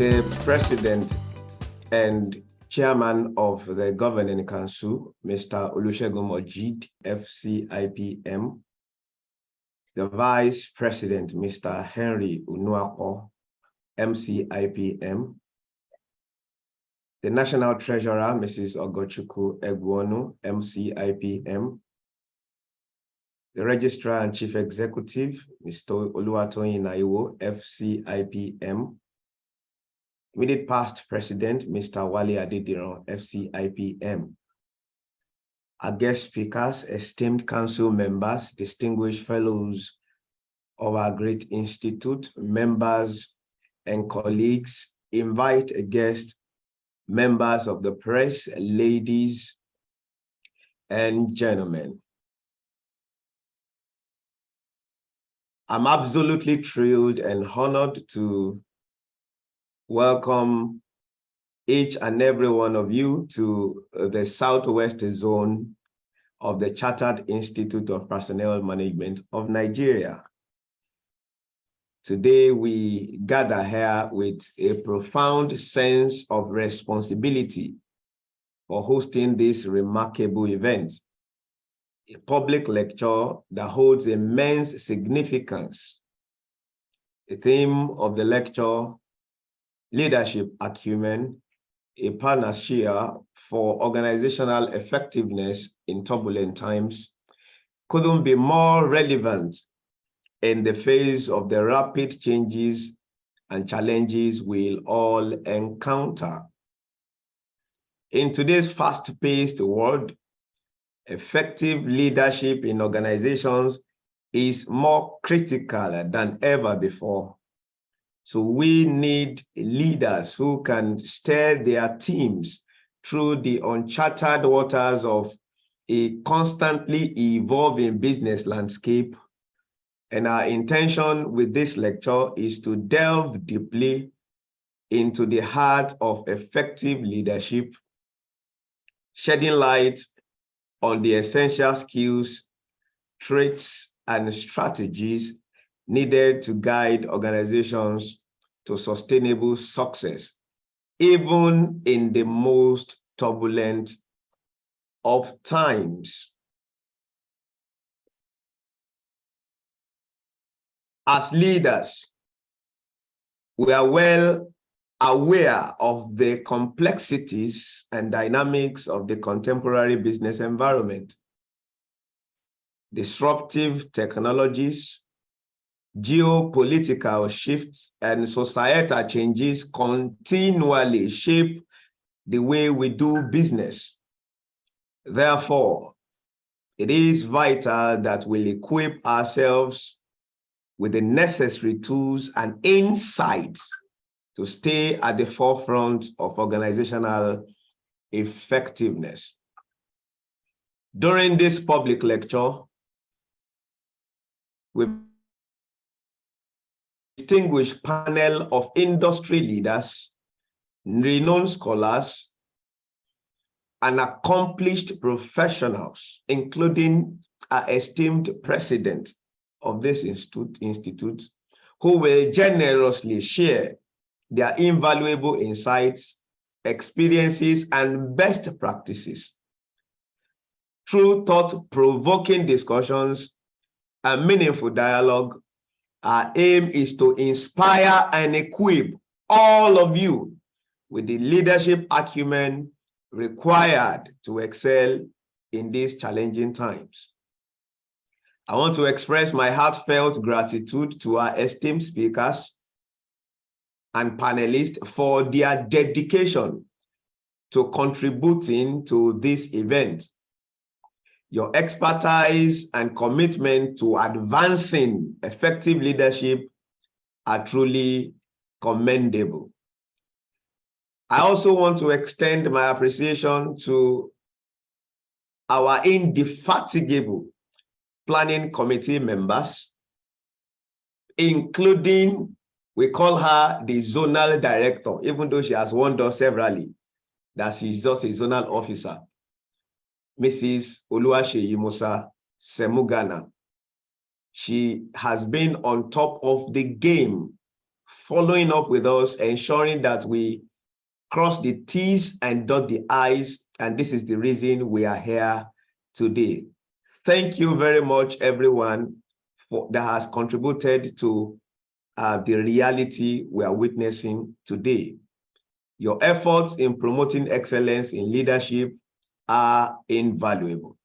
the President and Chairman of the Governing Council, Mr. Olusegun Mojeed, FCIPM, the Vice President, Mr. Henry Unuako, MCIPM, the National Treasurer, Mrs. Ogochukwu Egwonu, MCIPM, the Registrar and Chief Executive, Mr. Oluwatoyin Naiwo, FCIPM, immediate past President, Mr. Wale Adediran, FCIPM, our guest speakers, esteemed council members, distinguished fellows of our great institute, members and colleagues, invite guests, members of the press, ladies and gentlemen. I'm absolutely thrilled and honored to welcome each and every one of you to the Southwest Zone of the Chartered Institute of Personnel Management of Nigeria. Today, we gather here with a profound sense of responsibility for hosting this remarkable event, a public lecture that holds immense significance. The theme of the lecture, Leadership Acumen, a Panacea for Organizational Effectiveness in Turbulent Times, couldn't be more relevant in the face of the rapid changes and challenges we'll all encounter. In today's fast-paced world, effective leadership in organizations is more critical than ever before. So we need leaders who can steer their teams through the uncharted waters of a constantly evolving business landscape. And our intention with this lecture is to delve deeply into the heart of effective leadership, shedding light on the essential skills, traits, and strategies needed to guide organizations to sustainable success, even in the most turbulent of times. As leaders, we are well aware of the complexities and dynamics of the contemporary business environment. Disruptive technologies, geopolitical shifts, and societal changes continually shape the way we do business. Therefore, it is vital that we equip ourselves with the necessary tools and insights to stay at the forefront of organizational effectiveness. During this public lecture, we distinguished panel of industry leaders, renowned scholars, and accomplished professionals, including our esteemed president of this institute, who will generously share their invaluable insights, experiences, and best practices. Through thought-provoking discussions and meaningful dialogue, our aim is to inspire and equip all of you with the leadership acumen required to excel in these challenging times. I want to express my heartfelt gratitude to our esteemed speakers and panelists for their dedication to contributing to this event. Your expertise and commitment to advancing effective leadership are truly commendable. I also want to extend my appreciation to our indefatigable planning committee members, including, we call her the zonal director, even though she has warned us severally that she's just a zonal officer, Mrs. Oluwaseyi Musa Semugana. She has been on top of the game following up with us, ensuring that we cross the T's and dot the I's, and this is the reason we are here today. Thank you very much, everyone, that has contributed to the reality we are witnessing today. Your efforts in promoting excellence in leadership are invaluable.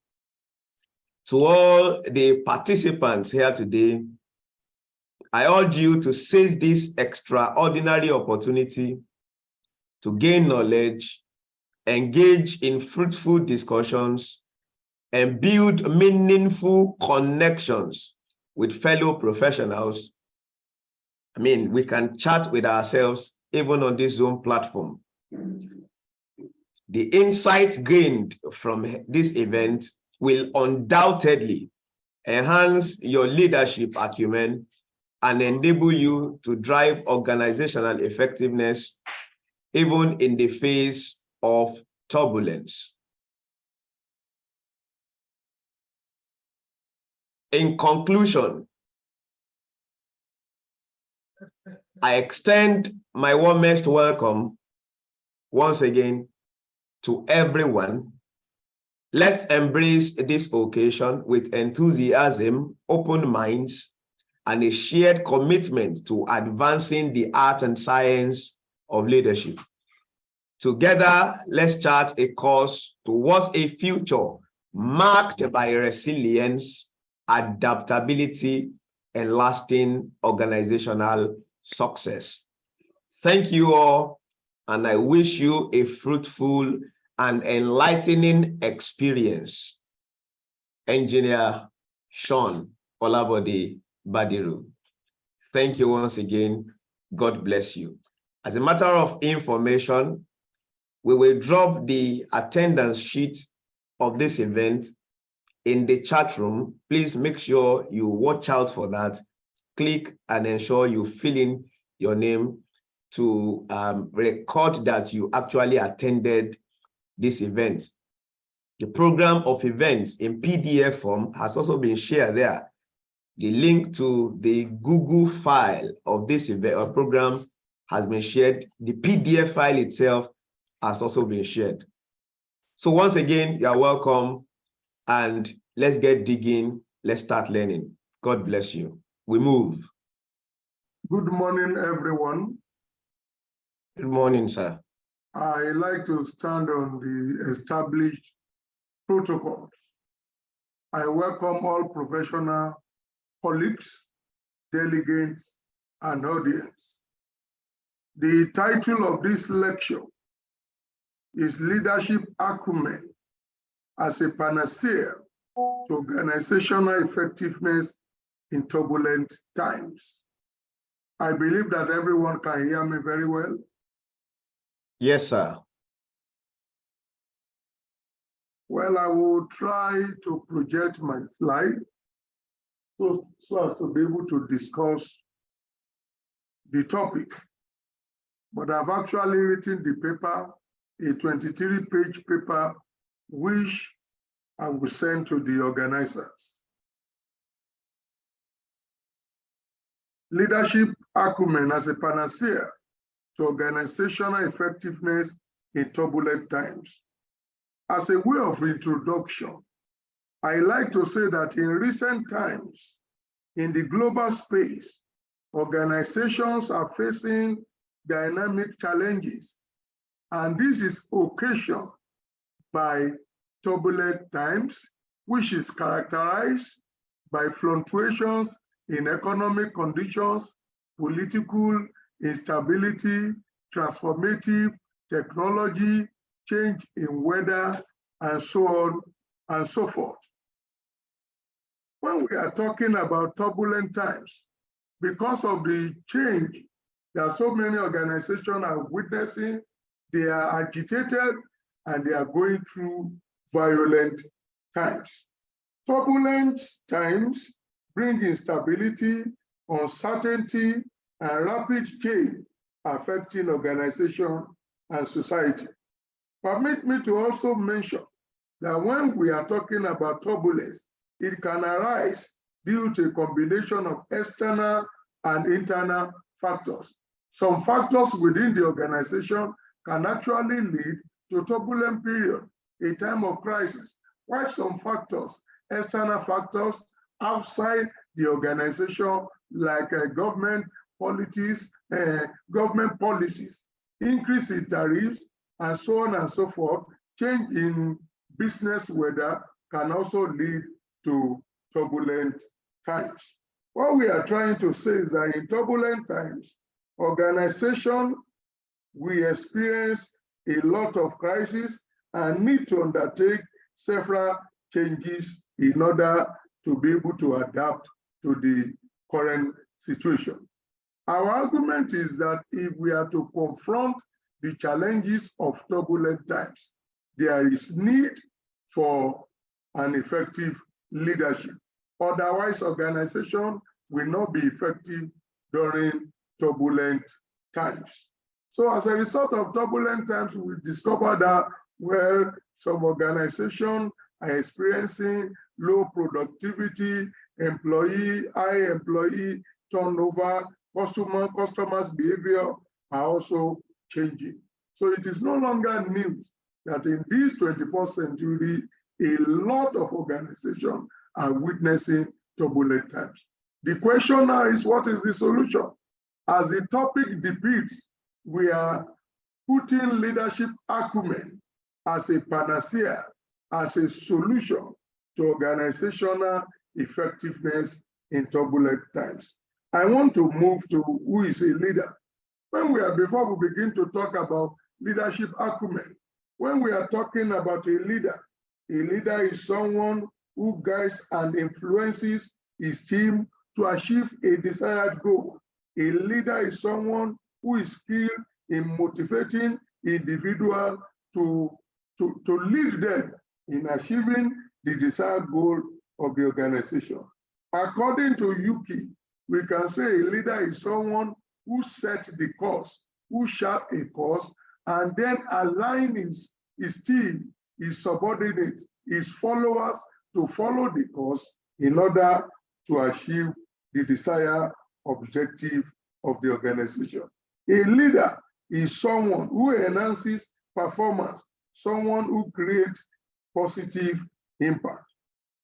To all the participants here today, I urge you to seize this extraordinary opportunity to gain knowledge, engage in fruitful discussions, and build meaningful connections with fellow professionals. I mean, we can chat with ourselves even on this Zoom platform. The insights gained from this event will undoubtedly enhance your leadership acumen and enable you to drive organizational effectiveness even in the face of turbulence. In conclusion, I extend my warmest welcome once again to everyone. Let's embrace this occasion with enthusiasm, open minds, and a shared commitment to advancing the art and science of leadership. Together, let's chart a course towards a future marked by resilience, adaptability, and lasting organizational success. Thank you all, and I wish you a fruitful and enlightening experience. Engineer Sean Olabode Badiru. Thank you once again. God bless you. As a matter of information, we will drop the attendance sheet of this event in the chat room. Please make sure you watch out for that. Click and ensure you fill in your name to record that you actually attended this event. The program of events in PDF form has also been shared there. The link to the Google file of this event or program has been shared. The PDF file itself has also been shared. So once again, you are welcome, and let's get digging. Let's start learning. God bless you. We move. Good morning, everyone. Good morning, sir. I like to stand on the established protocols. I welcome all professional colleagues, delegates, and audience. The title of this lecture is Leadership Acumen as a Panacea to Organizational Effectiveness in Turbulent Times. I believe that everyone can hear me very well. Yes, sir. Well, I will try to project my slide so as to be able to discuss the topic. But I've actually written the paper, a 23-page paper, which I will send to the organizers. Leadership Acumen as a Panacea to Organizational Effectiveness in Turbulent Times. As a way of introduction, I like to say that in recent times, in the global space, organizations are facing dynamic challenges, and this is occasioned by turbulent times, which is characterized by fluctuations in economic conditions, political instability, transformative technology, change in weather, and so on and so forth. When we are talking about turbulent times, because of the change that so many organizations are witnessing, they are agitated and they are going through violent times. Turbulent times bring instability, uncertainty, and rapid change affecting organization and society. Permit me to also mention that when we are talking about turbulence, it can arise due to a combination of external and internal factors. Some factors within the organization can actually lead to turbulent period, a time of crisis, while some factors, external factors outside the organization, like government policies, increase in tariffs, and so on and so forth, change in business weather can also lead to turbulent times. What we are trying to say is that in turbulent times, organization we experience a lot of crises and need to undertake several changes in order to be able to adapt to the current situation. Our argument is that if we are to confront the challenges of turbulent times, there is need for an effective leadership. Otherwise, organization will not be effective during turbulent times. So as a result of turbulent times, we discovered that where some organizations are experiencing low productivity, high employee turnover, customers' behavior are also changing. So it is no longer news that in this 21st century, a lot of organizations are witnessing turbulent times. The question now is, what is the solution? As the topic depicts, we are putting leadership acumen as a panacea, as a solution to organizational effectiveness in turbulent times. I want to move to who is a leader. Before we begin to talk about leadership acumen, when we are talking about a leader is someone who guides and influences his team to achieve a desired goal. A leader is someone who is skilled in motivating individuals to lead them in achieving the desired goal of the organization. According to Yuki, we can say a leader is someone who set the course, who chart a course, and then align his team, his subordinates, his followers to follow the course in order to achieve the desired objective of the organization. A leader is someone who enhances performance, someone who creates positive impact.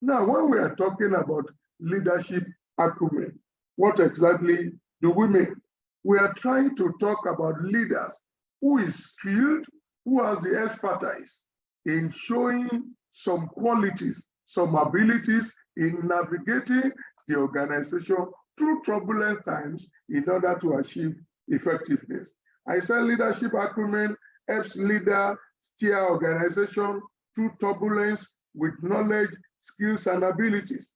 Now, when we are talking about leadership acumen, what exactly do we mean? We are trying to talk about leaders who is skilled, who has the expertise in showing some qualities, some abilities in navigating the organization through turbulent times in order to achieve effectiveness. I said leadership acumen helps leader steer organization through turbulence with knowledge, skills, and abilities.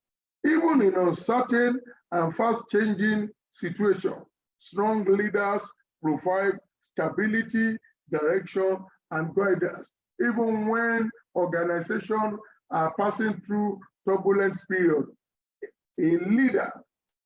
Even in uncertain and fast-changing situations, strong leaders provide stability, direction, and guidance, even when organizations are passing through turbulent period. A leader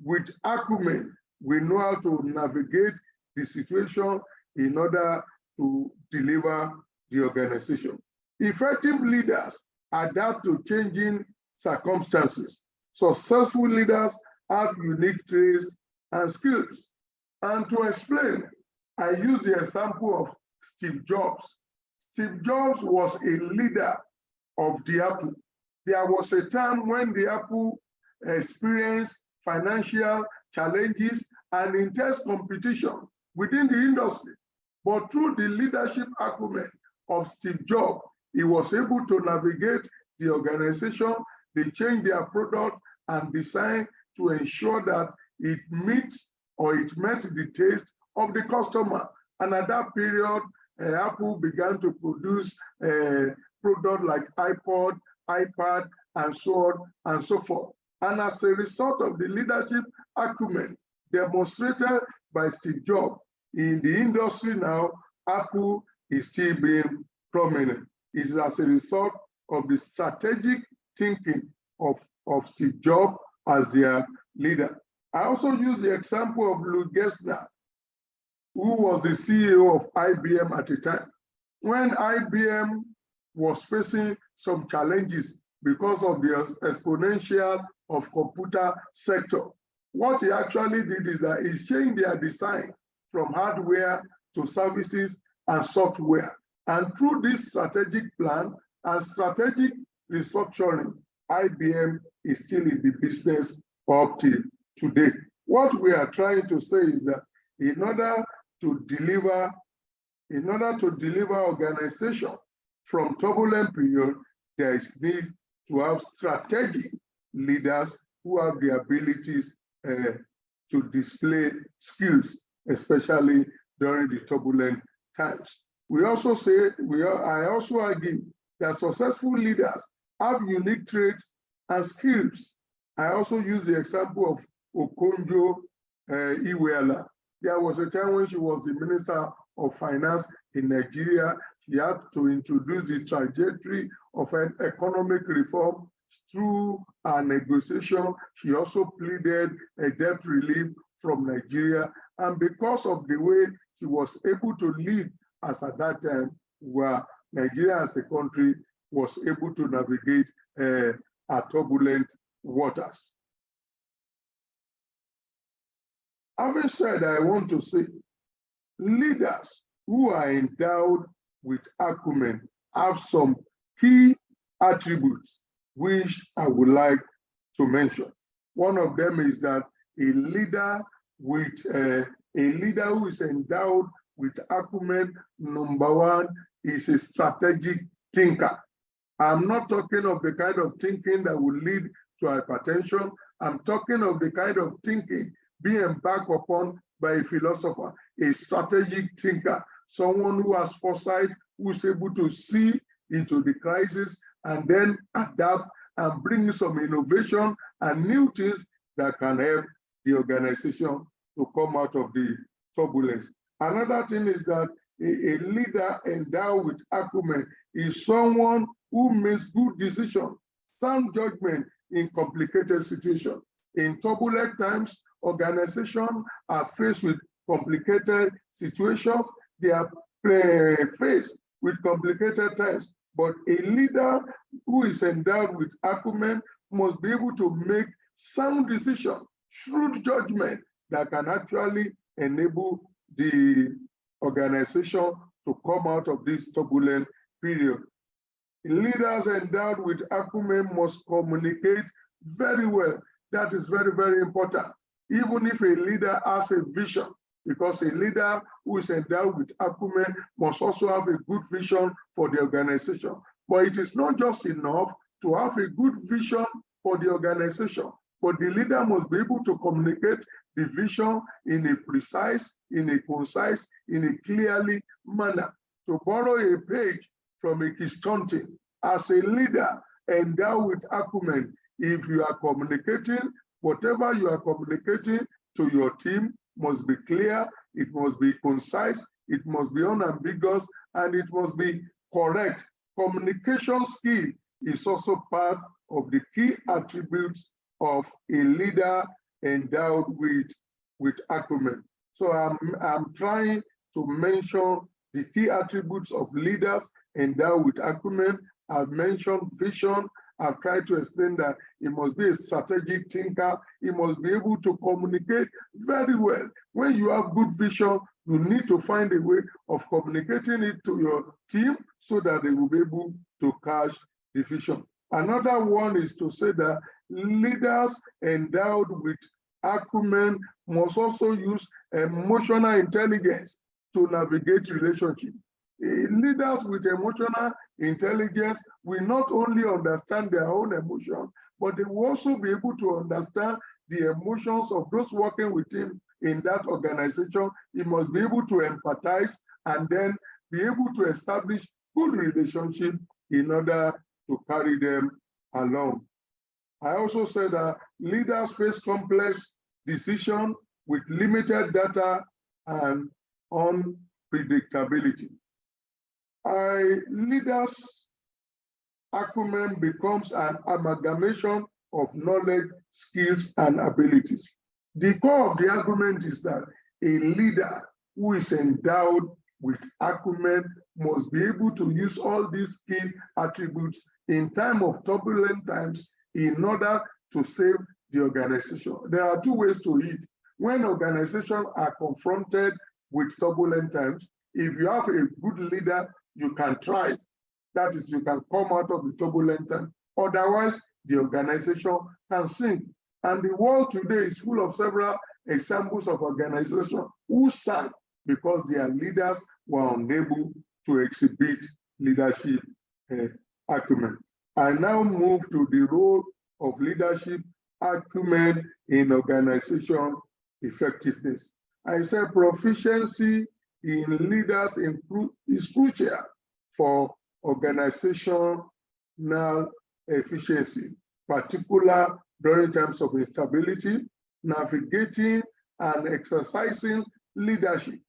with acumen will know how to navigate the situation in order to deliver the organization. Effective leaders adapt to changing circumstances. Successful leaders have unique traits and skills. And to explain, I use the example of Steve Jobs. Steve Jobs was a leader of the Apple. There was a time when the Apple experienced financial challenges and intense competition within the industry. But through the leadership acumen of Steve Jobs, he was able to navigate the organization. They changed their product and design to ensure that it meets or it met the taste of the customer. And at that period, Apple began to produce products like iPod, iPad, and so on and so forth. And as a result of the leadership acumen demonstrated by Steve Jobs in the industry now, Apple is still being prominent. It is as a result of the strategic thinking of Steve Jobs as their leader. I also use the example of Lou Gerstner, who was the CEO of IBM at the time. When IBM was facing some challenges because of the exponential of computer sector, What he actually did is that he changed their design from hardware to services and software. And through this strategic plan and strategic restructuring, IBM is still in the business up till today. What we are trying to say is that in order to deliver organization from turbulent period, there is need to have strategic leaders who have the abilities to display skills, especially during the turbulent times. We also say, I also argue that successful leaders have unique traits and skills. I also use the example of Okonjo Iweala. There was a time when she was the Minister of Finance in Nigeria. She had to introduce the trajectory of an economic reform through a negotiation. She also pleaded a debt relief from Nigeria. And because of the way she was able to lead as at that time, where Nigeria as a country was able to navigate a turbulent waters. Having said, I want to say, leaders who are endowed with acumen have some key attributes which I would like to mention. One of them is that a leader who is endowed with acumen, number one, is a strategic thinker. I'm not talking of the kind of thinking that will lead to hypertension. I'm talking of the kind of thinking being embarked upon by a philosopher, a strategic thinker, someone who has foresight, who is able to see into the crisis and then adapt and bring some innovation and new things that can help the organization to come out of the turbulence. Another thing is that a leader endowed with acumen is someone who makes good decisions, sound judgment in complicated situations. In turbulent times, organizations are faced with complicated situations. They are faced with complicated times. But a leader who is endowed with acumen must be able to make sound decisions, shrewd judgment that can actually enable the organization to come out of this turbulent period. Leaders endowed with acumen must communicate very well. That is very, very important. Even if a leader has a vision, because a leader who is endowed with acumen must also have a good vision for the organization. But it is not just enough to have a good vision for the organization, but the leader must be able to communicate the vision in a precise, in a concise, in a clearly manner. To borrow a page from a Kistonti, as a leader endowed with acumen, if you are communicating, whatever you are communicating to your team must be clear, it must be concise, it must be unambiguous, and it must be correct. Communication skill is also part of the key attributes of a leader endowed with acumen. So I'm trying to mention the key attributes of leaders endowed with acumen. I've mentioned vision. I've tried to explain that he must be a strategic thinker. He must be able to communicate very well. When you have good vision, you need to find a way of communicating it to your team so that they will be able to catch the vision. Another one is to say that leaders endowed with acumen must also use emotional intelligence to navigate relationships. Leaders with emotional intelligence will not only understand their own emotions, but they will also be able to understand the emotions of those working with him in that organization. He must be able to empathize and then be able to establish good relationship in order to carry them along. I also said that leaders face complex decisions with limited data and unpredictability. Leaders' acumen becomes an amalgamation of knowledge, skills, and abilities. The core of the argument is that a leader who is endowed with acumen must be able to use all these key attributes in time of turbulent times in order to save the organization. There are two ways to it. When organizations are confronted with turbulent times, if you have a good leader, you can thrive. That is, you can come out of the turbulent time. Otherwise, the organization can sink. And the world today is full of several examples of organizations who sank because their leaders were unable to exhibit leadership acumen. I now move to the role of leadership acumen in organization effectiveness. I said proficiency in leaders is crucial for organizational efficiency, particularly during times of instability, navigating and exercising leadership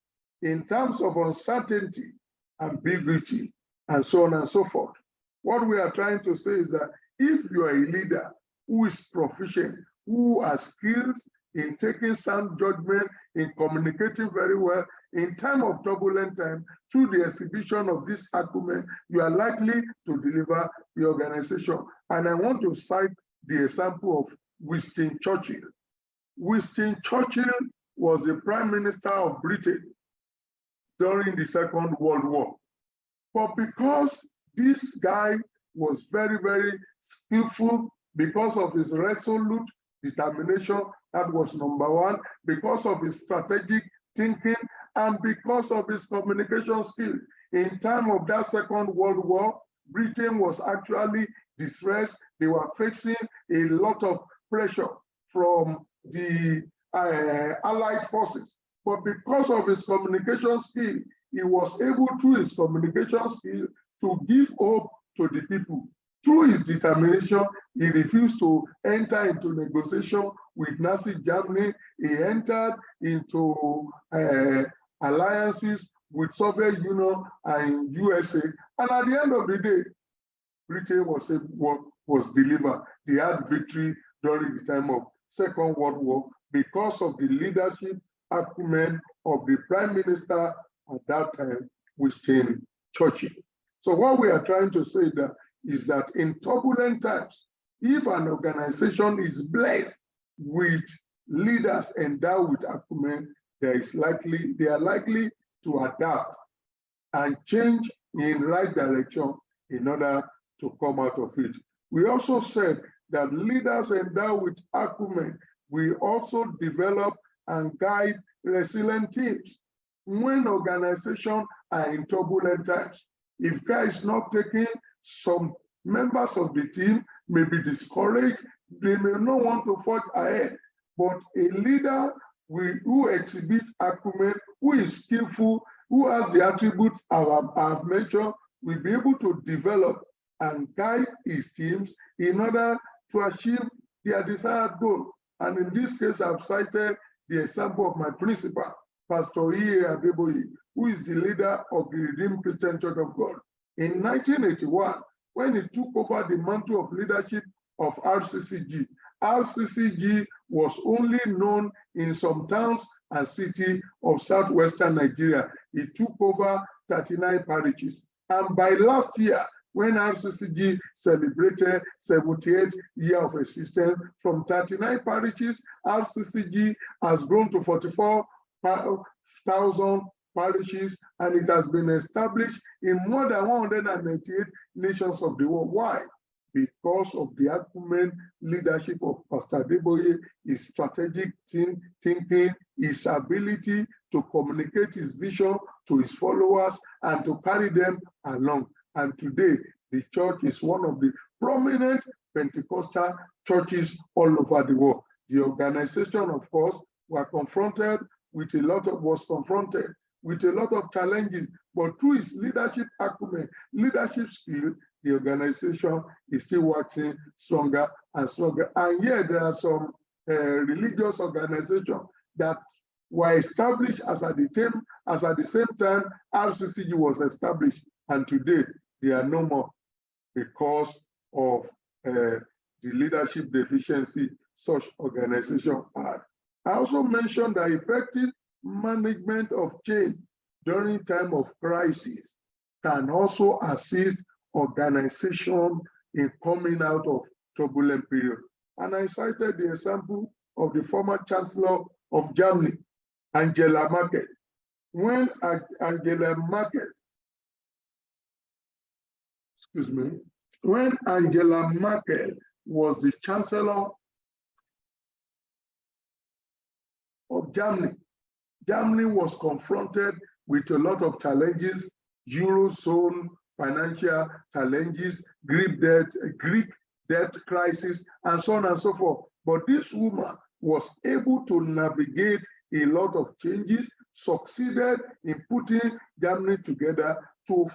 in terms of uncertainty, ambiguity, and so on and so forth. What we are trying to say is that if you are a leader who is proficient, who has skills in taking sound judgment, in communicating very well, in time of turbulent time, through the exhibition of this acumen, you are likely to deliver the organization. And I want to cite the example of Winston Churchill. Winston Churchill was the Prime Minister of Britain during the Second World War. But because this guy was very, very skillful, because of his resolute determination, that was number one, because of his strategic thinking, and because of his communication skill. In time of that Second World War, Britain was actually distressed. They were facing a lot of pressure from the Allied forces. But because of his communication skill, he was able, through his communication skill, to give hope to the people. Through his determination, he refused to enter into negotiation with Nazi Germany. He entered into alliances with Soviet Union and USA. And at the end of the day, Britain was delivered. They had victory during the time of Second World War because of the leadership acumen of the Prime Minister at that time, Winston Churchill. So what we are trying to say is that in turbulent times, if an organization is blessed with leaders endowed with acumen, they are likely to adapt and change in right direction in order to come out of it. We also said that leaders endowed with acumen will also develop and guide resilient teams. When organizations are in turbulent times, if care is not taken, some members of the team may be discouraged. They may not want to forge ahead. But a leader who exhibits acumen, who is skillful, who has the attributes I've mentioned, will be able to develop and guide his teams in order to achieve their desired goal. And in this case, I've cited the example of my principal, Pastor E. Adeboye, who is the leader of the Redeemed Christian Church of God. In 1981, when he took over the mantle of leadership of RCCG, RCCG was only known in some towns and cities of southwestern Nigeria. He took over 39 parishes. And by last year, when RCCG celebrated 78 years of existence, from 39 parishes, RCCG has grown to 44,000 parishes, and it has been established in more than 198 nations of the world. Why? Because of the acumen leadership of Pastor Adeboye, his strategic thinking, his ability to communicate his vision to his followers and to carry them along. And today, the church is one of the prominent Pentecostal churches all over the world. The organization, of course, was confronted with a lot of challenges, but through its leadership acumen, leadership skill, the organization is still working stronger and stronger. And yet there are some religious organizations that were established as at the same time RCCG was established, and today they are no more because of the leadership deficiency such organizations had. I also mentioned that effective management of change during time of crisis can also assist organization in coming out of turbulent period. And I cited the example of the former Chancellor of Germany, Angela Merkel. When Angela Merkel, when Angela Merkel was the Chancellor of Germany, Germany was confronted with a lot of challenges, Eurozone financial challenges, Greek debt crisis, and so on and so forth. But this woman was able to navigate a lot of changes, succeeded in putting Germany together to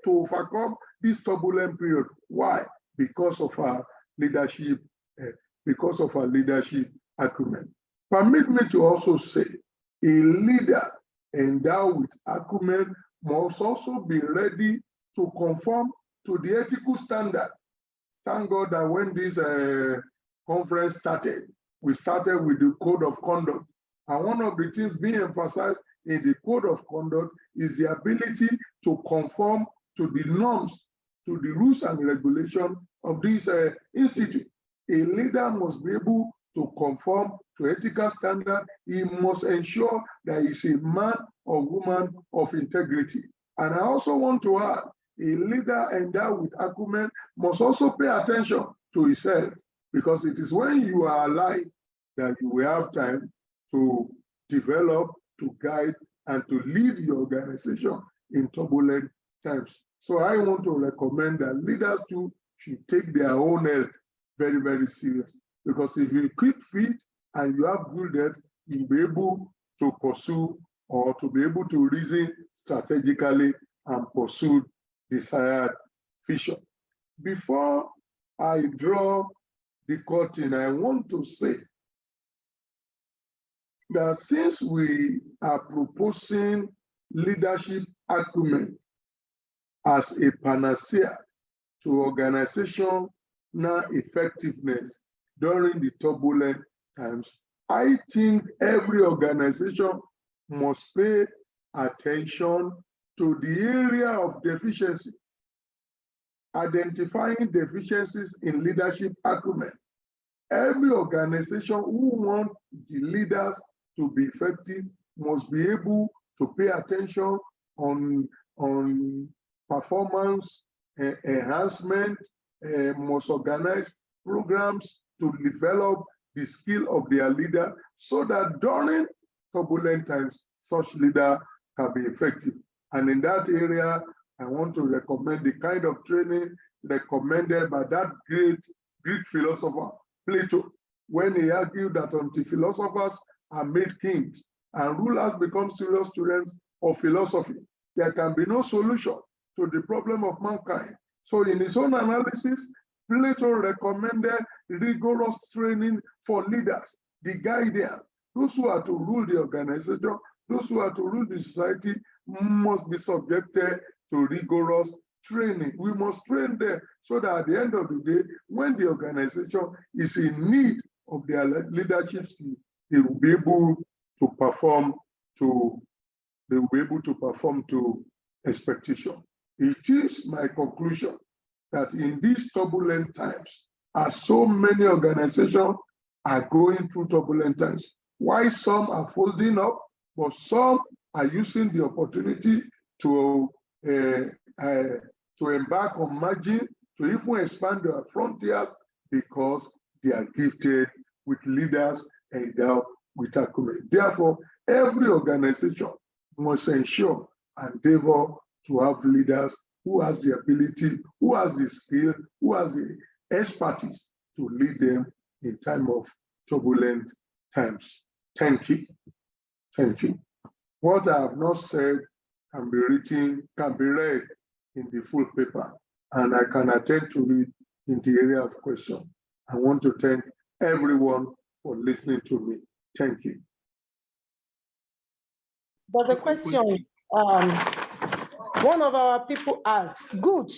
overcome this turbulent period. Why? Because of her leadership, acumen. Permit me to also say, a leader endowed with acumen must also be ready to conform to the ethical standard. Thank God that when this conference started, we started with the code of conduct. And one of the things being emphasized in the code of conduct is the ability to conform to the norms, to the rules and regulations of this institute. A leader must be able to conform to ethical standard. He must ensure that he's a man or woman of integrity. And I also want to add, a leader endowed with acumen must also pay attention to his health, because it is when you are alive that you will have time to develop, to guide, and to lead your organization in turbulent times. So I want to recommend that leaders too should take their own health very, very serious. Because if you keep fit and you have good health, you'll be able to pursue or to be able to reason strategically and pursue desired vision. Before I draw the curtain, I want to say that since we are proposing leadership acumen as a panacea to organizational effectiveness during the turbulent times, I think every organization must pay attention to the area of deficiency, identifying deficiencies in leadership acumen. Every organization who wants the leaders to be effective must be able to pay attention on performance enhancement, must organize programs to develop the skill of their leader so that during turbulent times, such leader can be effective. And in that area, I want to recommend the kind of training recommended by that great Greek philosopher, Plato, when he argued that until philosophers are made kings and rulers become serious students of philosophy, there can be no solution to the problem of mankind. So in his own analysis, Plato recommended rigorous training for leaders, the guardians, those who are to rule the organization, those who are to rule the society must be subjected to rigorous training. We must train them so that at the end of the day, when the organization is in need of their leadership skills, they will be able to perform to expectation. It is my conclusion that in these turbulent times, as so many organizations are going through turbulent times, why some are folding up, but some are using the opportunity to embark on merging, to even expand their frontiers, because they are gifted with leaders endowed with acumen. Therefore, every organization must ensure and endeavor to have leaders who has the ability, who has the skill, who has the expertise to lead them in time of turbulent times. Thank you. Thank you. What I have not said can be written, can be read in the full paper, and I can attend to it in the area of question. I want to thank everyone for listening to me. Thank you. But the question, one of our people asked, good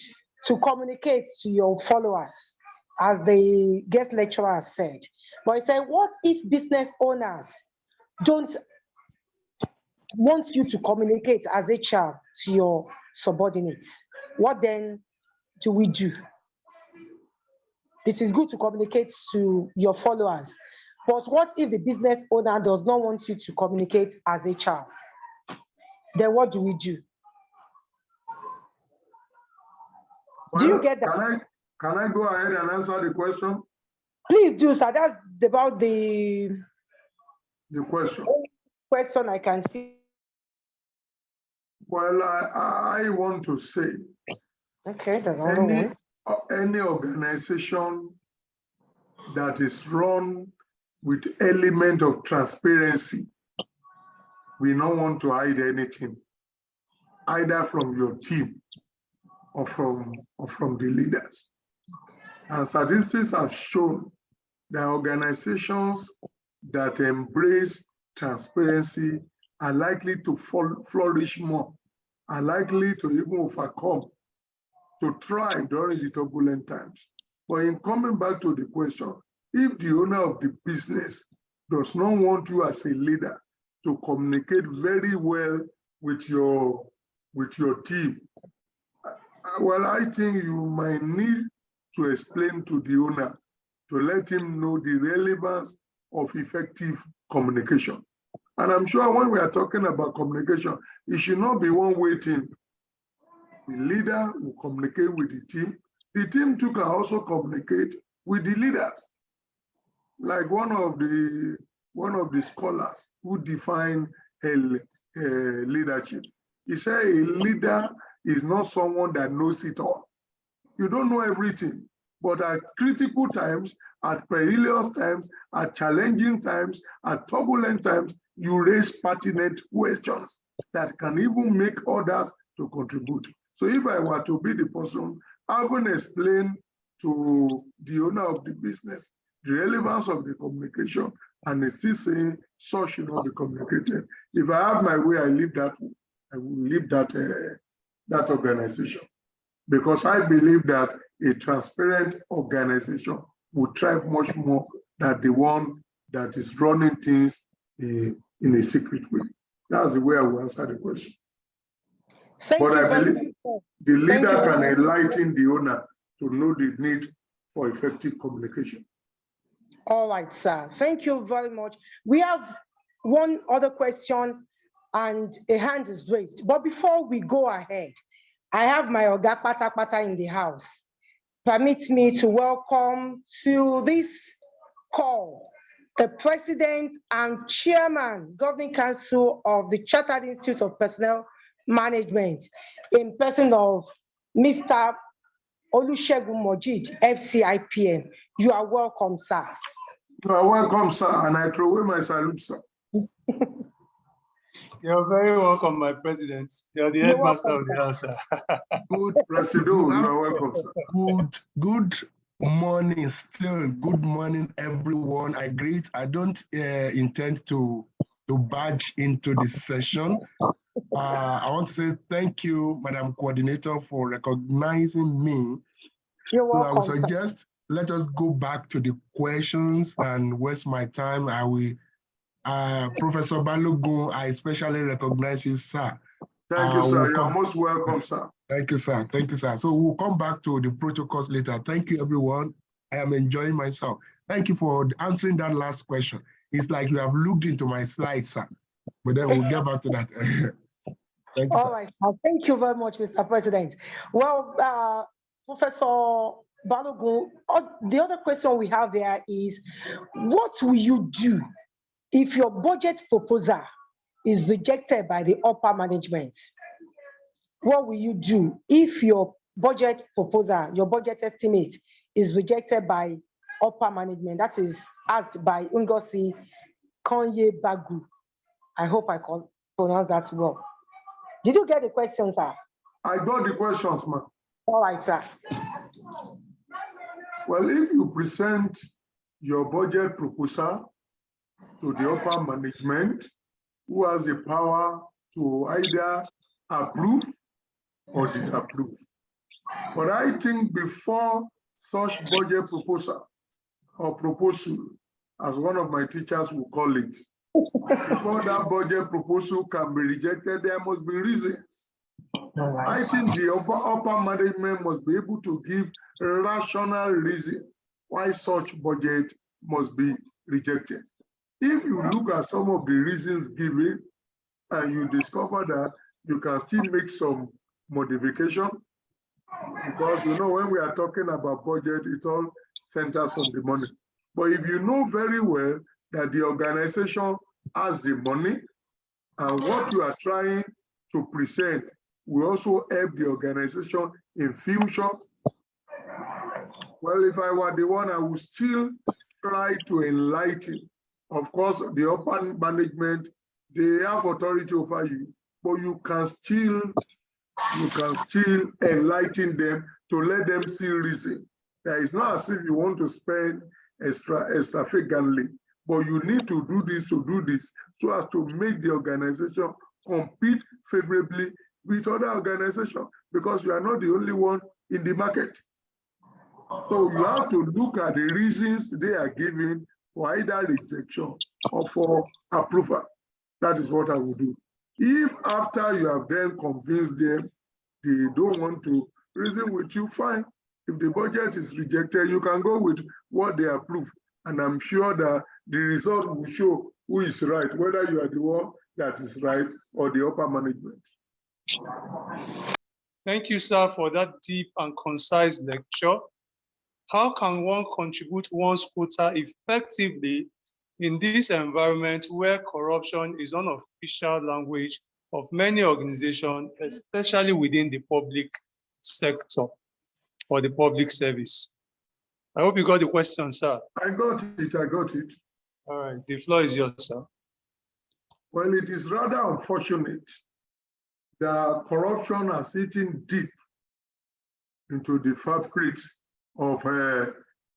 to communicate to your followers, as the guest lecturer said. But he said, what if business owners don't want you to communicate as HR to your subordinates? What then do we do? it is good to communicate to your followers. But what if the business owner does not want you to communicate as HR? Then what do we do? Do you get that? Can I go ahead and answer the question? Please do, sir. That's about the question I can see. Well, I want to say, okay, there's another one. Any organization that is run with element of transparency, we don't want to hide anything, either from your team or from the leaders. And statistics have shown that organizations that embrace transparency are likely to flourish more, are likely to even overcome, to thrive during the turbulent times. But in coming back to the question, if the owner of the business does not want you as a leader to communicate very well with your team, well, I think you might need to explain to the owner, to let him know the relevance of effective communication. And I'm sure when we are talking about communication, it should not be one way thing. The leader will communicate with the team too can also communicate with the leaders. Like one of the scholars who define leadership, he said a leader is not someone that knows it all. You don't know everything, but at critical times, at perilous times, at challenging times, at turbulent times, you raise pertinent questions that can even make others to contribute. So if I were to be the person, I will explain to the owner of the business the relevance of the communication, and they still saying such should not be communicated. If I have my way, I leave that. I will leave that organization, because I believe that a transparent organization will thrive much more than the one that is running things in a secret way. That's the way I will answer the question. But I believe the leader can enlighten the owner to know the need for effective communication. All right, sir. Thank you very much. We have one other question and a hand is raised. But before we go ahead, I have my Oga Pata Pata in the house. Permit me to welcome to this call the President and Chairman, Governing Council of the Chartered Institute of Personnel Management, in person of Mr. Olusegun Mojid, FCIPM. You are welcome, sir. You are welcome, sir, and I throw away my salute, sir. You're very welcome, my president. You're the headmaster of the house, sir. Good, President. You are welcome, sir. Good morning, still. Good morning, everyone. I don't intend to barge into this session. I want to say thank you, Madam Coordinator, for recognizing me. You're welcome, so I would suggest let us go back to the questions and waste my time. I will. Professor Balogun, I especially recognize you, sir. Thank you, sir. You're most welcome, sir. Thank you, sir. Thank you, sir. So we'll come back to the protocols later. Thank you, everyone. I am enjoying myself. Thank you for answering that last question. It's like you have looked into my slides, sir. But then we'll get back to that. Thank you, all right, sir. Thank you very much, Mr. President. Well, Professor Balogun, the other question we have here is, what will you do if your budget proposal is rejected by the upper management? What will you do if your budget proposal, your budget estimate is rejected by upper management? That is asked by Ngozi Konye Bagu. I hope I can pronounce that well. Did you get the question, sir? I got the questions, ma'am. All right, sir. Well, if you present your budget proposal to the upper management, who has the power to either approve or disapprove. But I think before such budget proposal or proposal, as one of my teachers will call it, before that budget proposal can be rejected, there must be reasons. I think the upper management must be able to give rational reason why such budget must be rejected. If you look at some of the reasons given and you discover that you can still make some modification, because when we are talking about budget, it all centers on the money. But if you know very well that the organization has the money and what you are trying to present will also help the organization in future, well, if I were the one, I would still try to enlighten. Of course, the upper management, they have authority over you, but you can still enlighten them to let them see reason. That it's not as if you want to spend extravagantly, but you need to do this so as to make the organization compete favorably with other organizations, because you are not the only one in the market. So you have to look at the reasons they are giving for either rejection or for approval. That is what I would do. If after you have then convinced them they don't want to reason with you, fine. If the budget is rejected, you can go with what they approve. And I'm sure that the result will show who is right, whether you are the one that is right or the upper management. Thank you, sir, for that deep and concise lecture. How can one contribute one's quota effectively in this environment where corruption is an official language of many organizations, especially within the public sector or the public service? I hope you got the question, sir. I got it. All right, the floor is yours, sir. Well, it is rather unfortunate that corruption has eaten deep into the fabrics of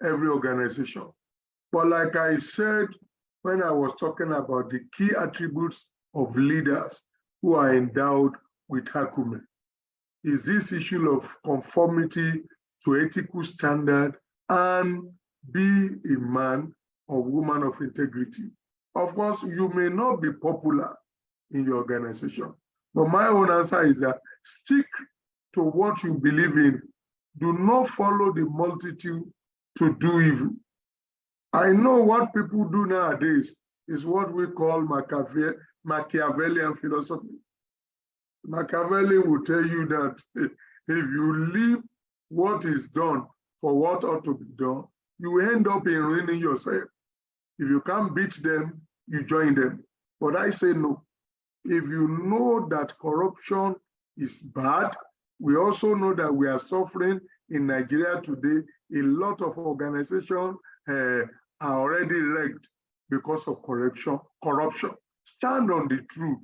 every organization. But like I said, when I was talking about the key attributes of leaders who are endowed with Acumen, is this issue of conformity to ethical standard and be a man or woman of integrity. Of course, you may not be popular in your organization, but my own answer is that stick to what you believe in. Do not follow the multitude to do evil. I know what people do nowadays is what we call Machiavellian philosophy. Machiavelli will tell you that if you leave what is done for what ought to be done, you will end up in ruining yourself. If you can't beat them, you join them. But I say no. If you know that corruption is bad, we also know that we are suffering in Nigeria today. A lot of organizations are already wrecked because of corruption. Stand on the truth.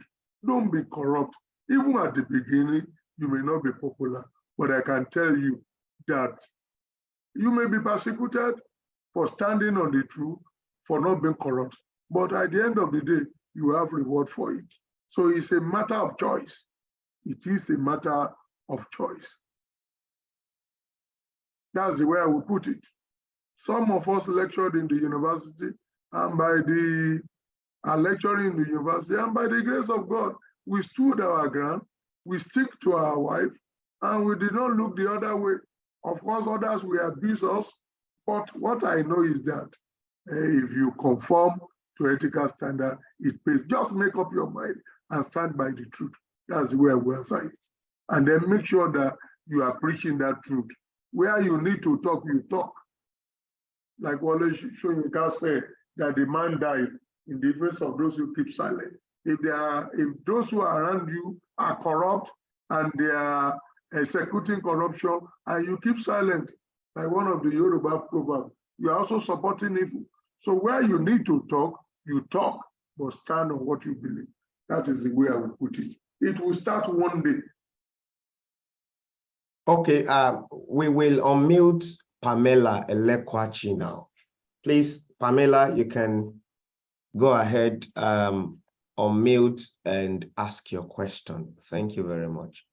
Don't be corrupt. Even at the beginning, you may not be popular, but I can tell you that you may be persecuted for standing on the truth, for not being corrupt. But at the end of the day, you have reward for it. So it's a matter of choice. It is a matter of choice. That's the way I would put it. Some of us lectured in the university, and by the lecturing in the university, and by the grace of God, we stood our ground, we stick to our wife, and we did not look the other way. Of course, others will abuse us, but what I know is that if you conform to ethical standard, it pays. Just make up your mind and stand by the truth. That's the way I will answer it. And then make sure that you are preaching that truth. Where you need to talk, you talk. Like Wale Soyinka said, that the man died in the face of those who keep silent. If those who are around you are corrupt and they are executing corruption and you keep silent, like one of the Yoruba proverbs, you are also supporting evil. So where you need to talk, you talk, but stand on what you believe. That is the way I would put it. It will start one day. Okay, we will unmute Pamela Elekwachi now. Please, Pamela, you can go ahead, unmute and ask your question. Thank you very much.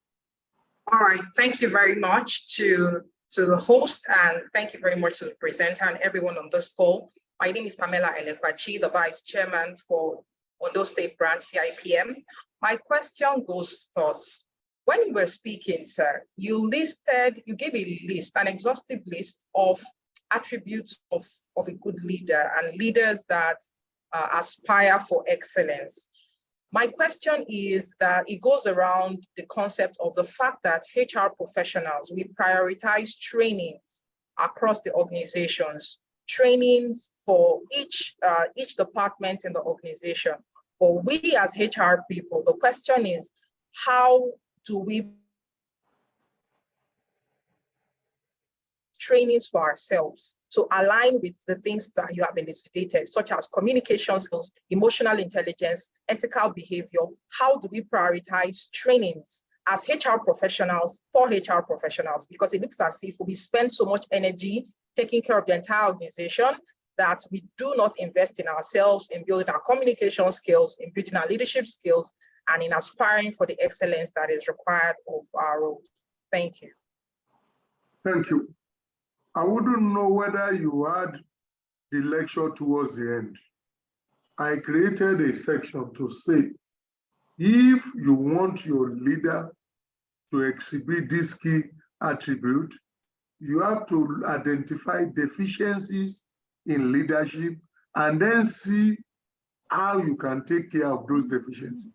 All right, thank you very much to the host, and thank you very much to the presenter and everyone on this call. My name is Pamela Elekwachi, the Vice Chairman for Ondo State Branch CIPM. My question goes thus. When you were speaking, sir, you gave a list, an exhaustive list of attributes of a good leader and leaders that aspire for excellence. My question is that it goes around the concept of the fact that HR professionals, we prioritize trainings across the organizations, trainings for each department in the organization. But we as HR people, the question is, how do we trainings for ourselves to align with the things that you have elucidated, such as communication skills, emotional intelligence, ethical behavior? How do we prioritize trainings as HR professionals for HR professionals? Because it looks as if we spend so much energy taking care of the entire organization that we do not invest in ourselves, in building our communication skills, in building our leadership skills, and in aspiring for the excellence that is required of our role. Thank you. Thank you. I wouldn't know whether you had the lecture towards the end. I created a section to say, if you want your leader to exhibit this key attribute, you have to identify deficiencies in leadership and then see how you can take care of those deficiencies.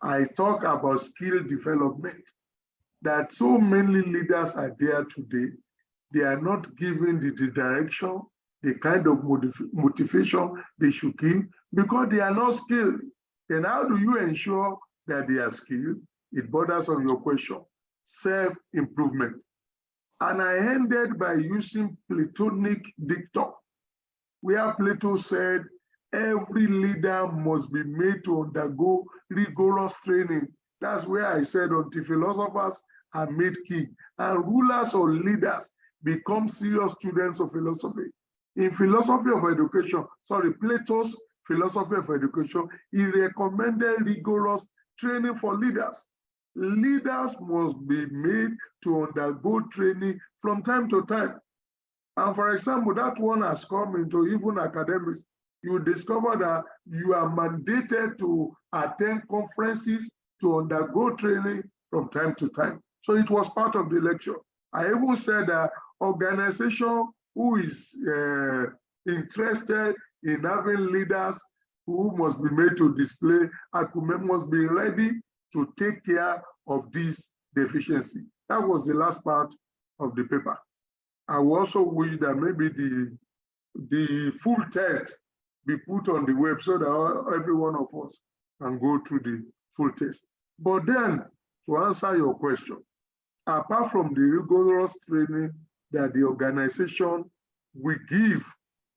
I talk about skill development, that so many leaders are there today. They are not given the direction, the kind of motivation they should give because they are not skilled. And how do you ensure that they are skilled? It borders on your question, self-improvement. And I ended by using Platonic dictum, where Plato said, every leader must be made to undergo rigorous training. That's where I said, until philosophers are made king and rulers or leaders become serious students of philosophy. In philosophy of education, Plato's philosophy of education, he recommended rigorous training for leaders. Leaders must be made to undergo training from time to time. And for example, that one has come into even academics. You discover that you are mandated to attend conferences to undergo training from time to time. So it was part of the lecture. I even said that organization who is interested in having leaders who must be made to display Acumen must be ready to take care of this deficiency. That was the last part of the paper. I also wish that maybe the full text be put on the web so that every one of us can go through the full text. But then, to answer your question, apart from the rigorous training that the organization will give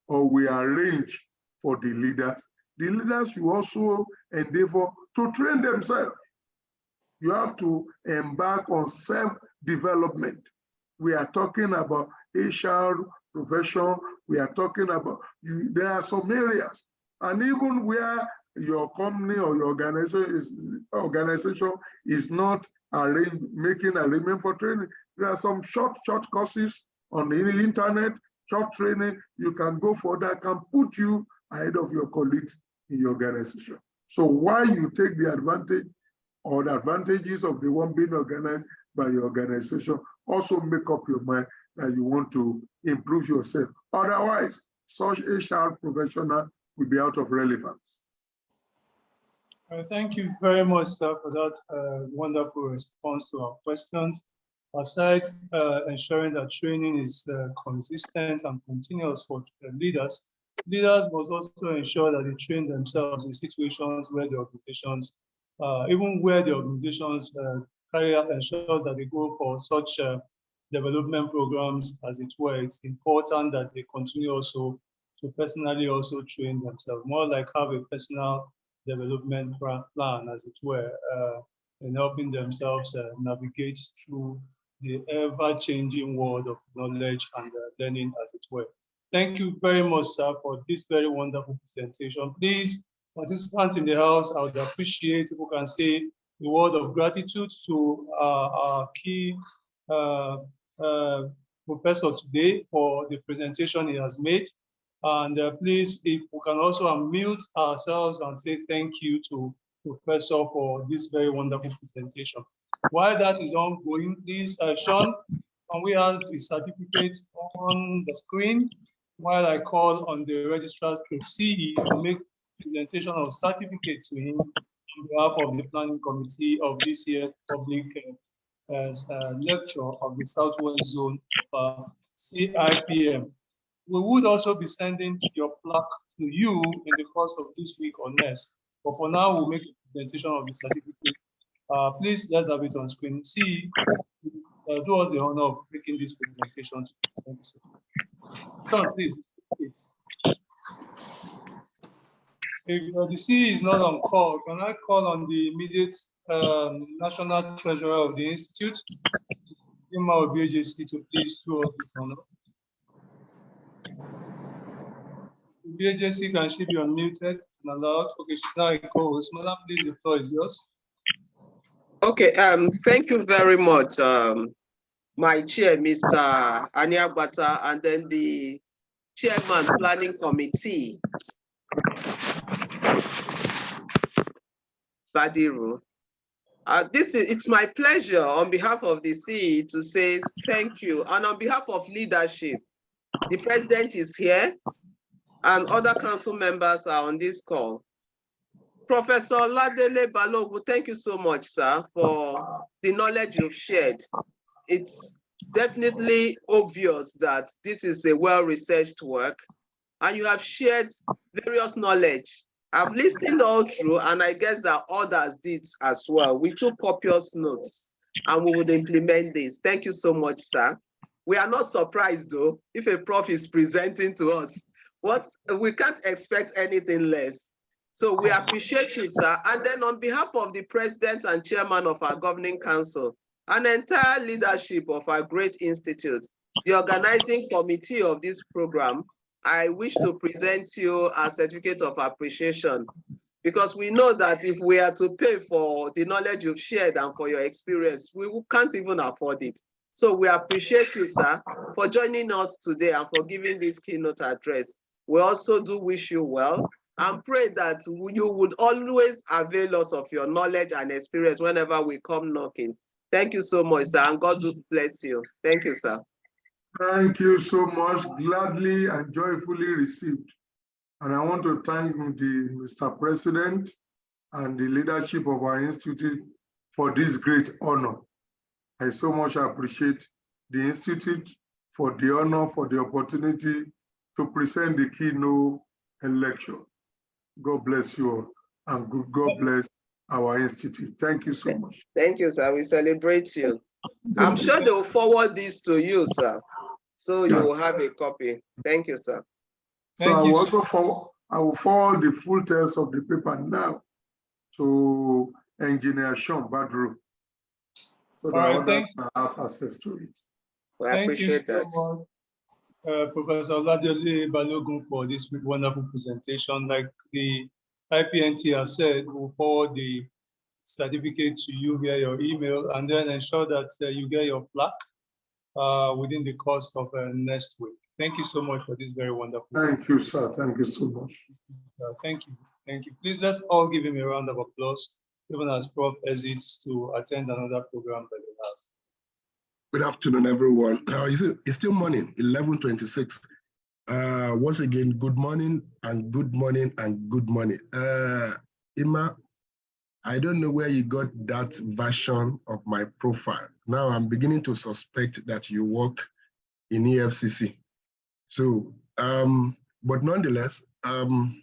or will arrange for the leaders will also endeavor to train themselves. You have to embark on self-development. We are talking about HR profession. We are talking about, there are some areas, and even where your company or your organization is not making arrangement for training. There are some short courses on the internet, short training you can go for that can put you ahead of your colleagues in your organization. So while you take the advantage or the advantages of the one being organized by your organization, also make up your mind that you want to improve yourself. Otherwise, such HR professional will be out of relevance. Thank you very much, sir, for that wonderful response to our questions. Aside ensuring that training is consistent and continuous for leaders, leaders must also ensure that they train themselves in situations where the organizations, even where the organizations carry out, ensures that they go for such development programs, as it were. It's important that they continue also to personally also train themselves, more like have a personal development plan, as it were, in helping themselves navigate through the ever-changing world of knowledge and learning, as it were. Thank you very much, sir, for this very wonderful presentation. Please, participants in the house, I would appreciate if you can say a word of gratitude to our key professor today for the presentation he has made. And please, if we can also unmute ourselves and say thank you to Professor for this very wonderful presentation. While that is ongoing, please, Sean, Can we have the certificate on the screen while I call on the registrar CE to make presentation of certificate to him on behalf of the planning committee of this year's public lecture of the Southwest Zone CIPM. We would also be sending your plaque to you in the course of this week or next. But for now, we'll make a presentation of the certificate. Please, let's have it on screen. See, do us the honor of making this presentation. Thank you, sir. John, please. If the CE is not on call, can I call on the immediate national treasurer of the institute, Ima BJC, to please do us this honor? BJC, can she be unmuted and allowed? Okay, she's now a co-host. Madam, please, the floor is yours. Okay, thank you very much, my chair, Mr. Aniagbata, and then the chairman planning committee, Badiru. It's my pleasure on behalf of the CE to say thank you, and on behalf of leadership, the president is here, and other council members are on this call. Professor Oladele Balogun, thank you so much, sir, for the knowledge you've shared. It's definitely obvious that this is a well-researched work, and you have shared various knowledge. I've listened all through, and I guess that others did as well. We took copious notes, and we would implement this. Thank you so much, sir. We are not surprised, though, if a prof is presenting to us. We can't expect anything less. So we appreciate you, sir. And then on behalf of the president and chairman of our governing council, and entire leadership of our great institute, the organizing committee of this program, I wish to present you a certificate of appreciation, because we know that if we are to pay for the knowledge you've shared and for your experience, we can't even afford it. So we appreciate you, sir, for joining us today and for giving this keynote address. We also do wish you well, and pray that you would always avail us of your knowledge and experience whenever we come knocking. Thank you so much, sir, and God bless you. Thank you, sir. Thank you so much. Gladly and joyfully received. And I want to thank Mr. President and the leadership of our institute for this great honor. I so much appreciate the institute for the honor, for the opportunity to present the keynote lecture. God bless you all, and God bless our institute. Thank you so much. Thank you, sir. We celebrate you. I'm sure they will forward this to you, sir, so you will have a copy. Thank you, sir. So I will forward the full text of the paper now to Engineer Sean Badiru, so that others can have access to it. Well, I appreciate that. Much. Professor Oladele Balogun, for this wonderful presentation. Like the IPNT has said, we'll forward the certificate to you via your email, and then ensure that you get your plaque within the course of next week. Thank you so much for this very wonderful. Thank you, sir. Thank you so much. Thank you. Thank you. Please, let's all give him a round of applause, even as Prof exits to attend another program that we have. Good afternoon, everyone. It's still morning, 11:26. Once again, good morning and good morning and good morning. Ima, I don't know where you got that version of my profile. Now I'm beginning to suspect that you work in EFCC. So, but nonetheless, I'm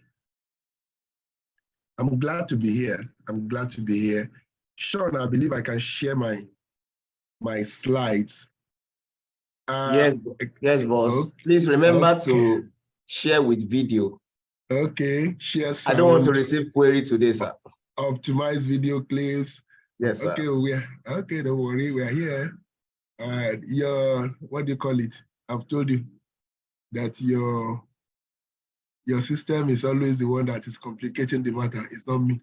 glad to be here. I'm glad to be here. Sean, I believe I can share my slides. Yes, boss. Okay. Please remember to share with video. Okay, share sound. I don't want to receive query today, sir. Optimize video clips. Yes, sir. Okay, don't worry, we are here. What do you call it? I've told you that your system is always the one that is complicating the matter. It's not me.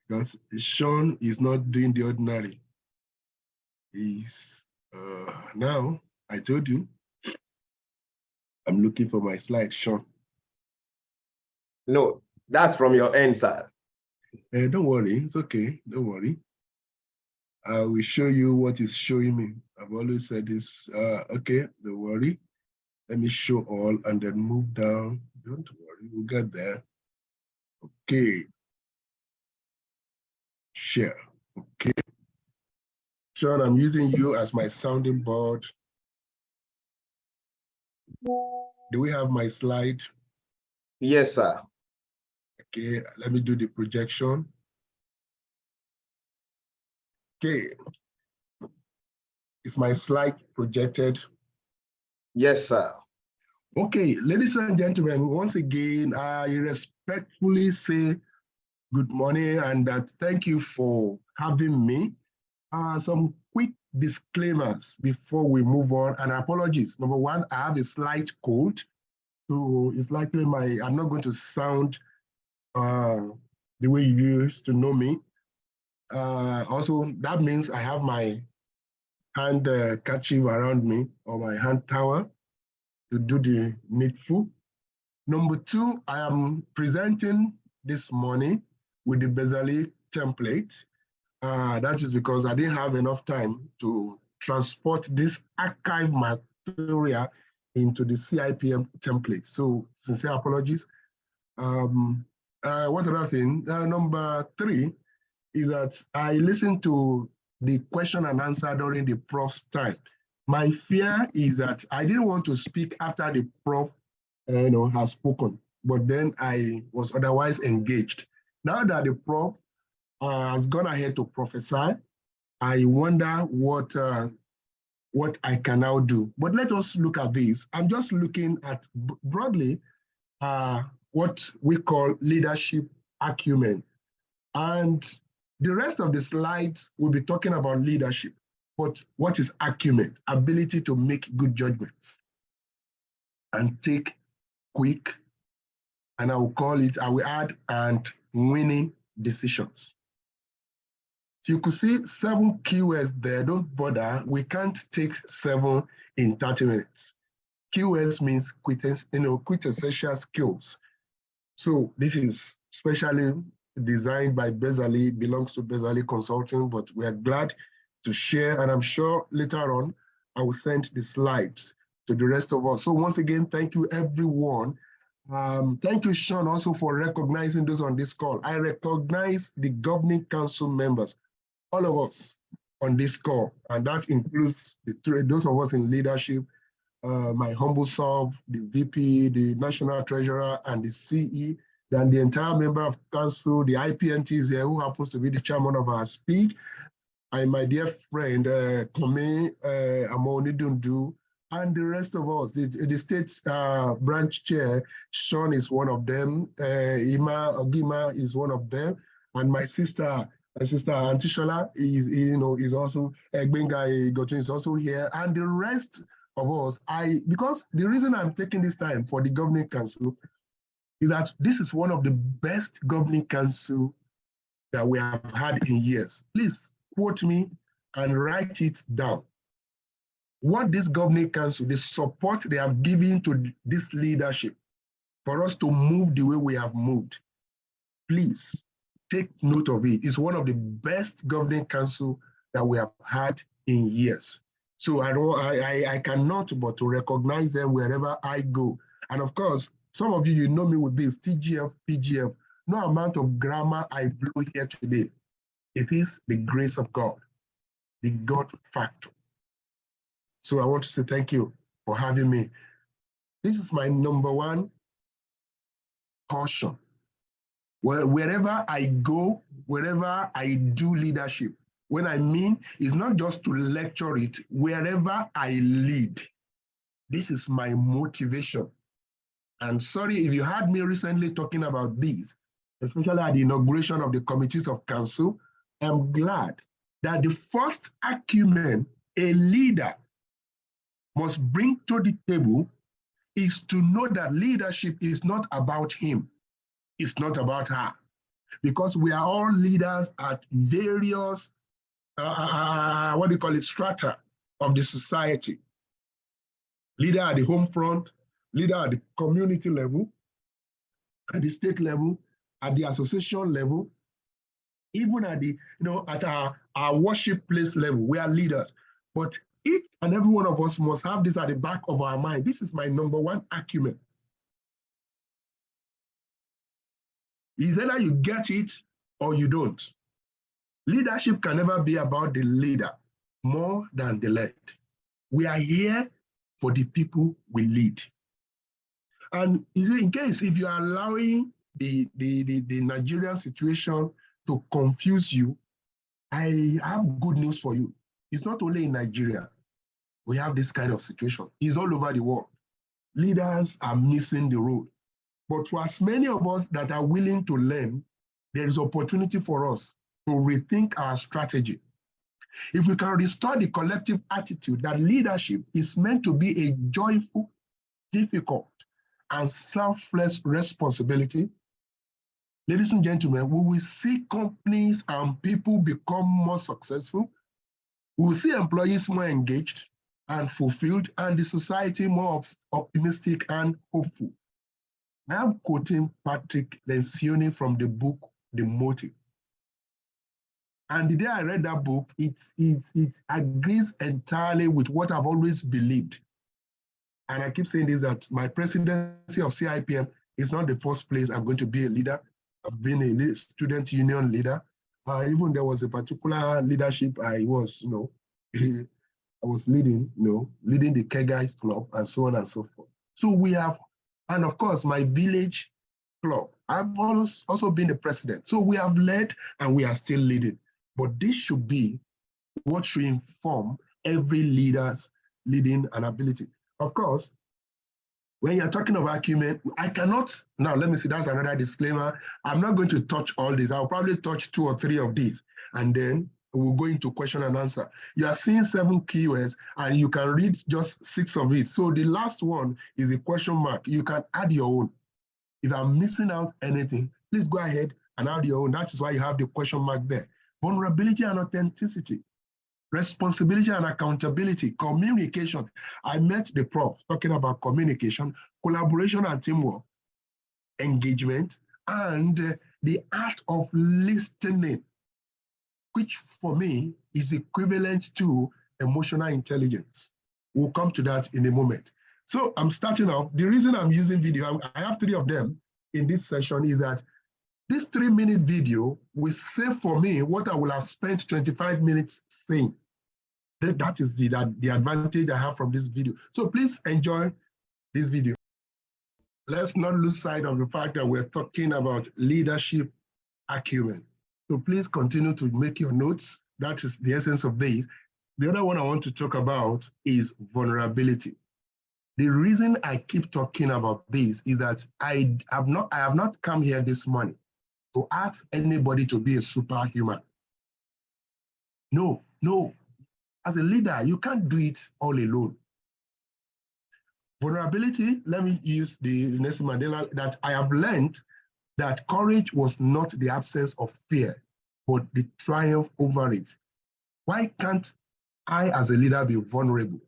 Because Sean is not doing the ordinary. He's now, I told you, I'm looking for my slide, Sean. No, that's from your end, sir. Don't worry, it's okay, don't worry. I will show you what is showing me. I've always said this. Okay, don't worry. Let me show all and then move down. Don't worry, we'll get there. Okay. Share. Okay. Sean, I'm using you as my sounding board. Do we have my slide? Yes, sir. Okay, let me do the projection. Okay. Is my slide projected? Yes, sir. Okay, ladies and gentlemen, once again, I respectfully say good morning and thank you for having me. Some quick disclaimers before we move on, and apologies. Number one, I have a slight cold, so it's likely I'm not going to sound the way you used to know me. Also, that means I have my hand kerchief around me or my hand towel to do the needful. Number two, I am presenting this morning with the Bezali template. That is because I didn't have enough time to transport this archive material into the CIPM template. So sincere apologies. What other thing? Number three is that I listened to the question and answer during the prof's time. My fear is that I didn't want to speak after the prof has spoken, but then I was otherwise engaged. Now that the prof has gone ahead to prophesy, I wonder what I can now do. But let us look at this. I'm just looking at broadly what we call leadership acumen. And the rest of the slides will be talking about leadership. But what is acumen? Ability to make good judgments and take quick, and I will add, and winning decisions. You could see 7 keywords there. Don't bother. We can't take 7 in 30 minutes. Keywords means quintessential skills. So this is specially designed by Bezali, belongs to Bezali Consulting, but we are glad to share. And I'm sure later on, I will send the slides to the rest of us. So once again, thank you, everyone. Thank you, Sean, also for recognizing those on this call. I recognize the governing council members, all of us on this call, and that includes those of us in leadership, my humble self, the VP, the national treasurer, and the CE, then the entire member of council, the IPNT is here, who happens to be the chairman of our speed, and my dear friend, Kome Amonidundu, and the rest of us, the state branch chair, Sean is one of them, Ima Ogima is one of them, and my sister Antishola is also, Egbenga Igotun is also here, and the rest of us, because the reason I'm taking this time for the governing council is that this is one of the best governing council that we have had in years. Please quote me and write it down. What this governing council, the support they have given to this leadership for us to move the way we have moved, please take note of it. It's one of the best governing council that we have had in years. So I cannot but to recognize them wherever I go. And of course, some of you know me with this TGF, PGF. No amount of grammar I blew here today. It is the grace of God, the God factor. So I want to say thank you for having me. This is my number one caution. Well, wherever I go, wherever I do leadership, what I mean is not just to lecture it, wherever I lead. This is my motivation. And sorry if you heard me recently talking about this, especially at the inauguration of the committees of council. I'm glad that the first acumen a leader must bring to the table is to know that leadership is not about him. It's not about her. Because we are all leaders at various, strata of the society. Leader at the home front, leader at the community level, at the state level, at the association level, even at the, at our worship place level, we are leaders. But each and every one of us must have this at the back of our mind. This is my number one acumen. It's either you get it or you don't. Leadership can never be about the leader more than the led. We are here for the people we lead. And is it in case if you are allowing the Nigerian situation to confuse you, I have good news for you. It's not only in Nigeria. We have this kind of situation. It's all over the world. Leaders are missing the road. But for as many of us that are willing to learn, there is opportunity for us to rethink our strategy. If we can restore the collective attitude that leadership is meant to be a joyful, difficult, and selfless responsibility, ladies and gentlemen, we will see companies and people become more successful. We will see employees more engaged and fulfilled, and the society more optimistic and hopeful. I am quoting Patrick Lencioni from the book, The Motive. And the day I read that book, it agrees entirely with what I've always believed. And I keep saying this, that my presidency of CIPM is not the first place I'm going to be a leader. I've been a student union leader. Even there was a particular leadership I was, I was leading, leading the K Guys Club and so on and so forth. So we have, and of course, my village club. I've also been the president. So we have led and we are still leading. But this should be what should inform every leader's leading and ability. Of course, when you're talking about Acumen, I cannot, now let me see, that's another disclaimer. I'm not going to touch all these. I'll probably touch 2 or 3 of these, and then we'll go into question and answer. You are seeing 7 keywords, and you can read just 6 of it. So the last one is a question mark. You can add your own. If I'm missing out anything, please go ahead and add your own. That is why you have the question mark there. Vulnerability and authenticity, responsibility and accountability, communication. I met the prof talking about communication, collaboration and teamwork, engagement, and the art of listening, which for me is equivalent to emotional intelligence. We'll come to that in a moment. So I'm starting off. The reason I'm using video, I have 3 of them in this session, is that this 3-minute video will save for me what I will have spent 25 minutes saying. That is the advantage I have from this video. So please enjoy this video. Let's not lose sight of the fact that we're talking about leadership acumen. So please continue to make your notes. That is the essence of this. The other one I want to talk about is vulnerability. The reason I keep talking about this is that I have not come here this morning to ask anybody to be a superhuman. No. As a leader, you can't do it all alone. Vulnerability, let me use the Nelson Mandela, that I have learned that courage was not the absence of fear, but the triumph over it. Why can't I, as a leader, be vulnerable?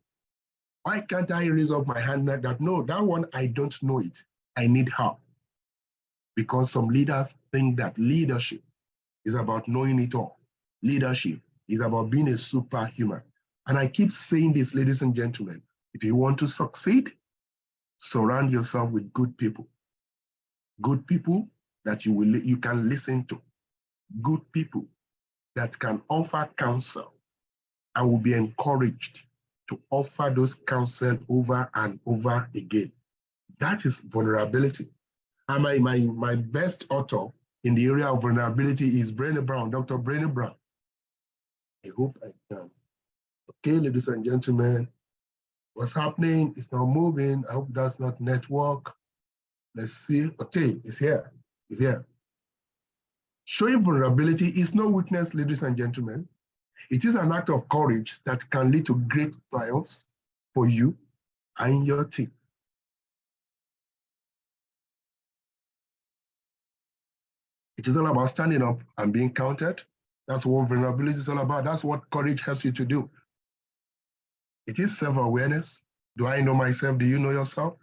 Why can't I raise up my hand that, no, that one, I don't know it. I need help. Because some leaders think that leadership is about knowing it all. Leadership is about being a superhuman. And I keep saying this, ladies and gentlemen, if you want to succeed, surround yourself with good people. Good people that you can listen to. Good people that can offer counsel and will be encouraged to offer those counsel over and over again. That is vulnerability. And my best author in the area of vulnerability is Brené Brown, Dr. Brené Brown. I hope I can. Okay, ladies and gentlemen, what's happening? It's not moving. I hope that's not network. Let's see. Okay, it's here. It's here. Showing vulnerability is no weakness, ladies and gentlemen. It is an act of courage that can lead to great triumphs for you and your team. It is all about standing up and being counted. That's what vulnerability is all about. That's what courage helps you to do. It is self-awareness. Do I know myself? Do you know yourself?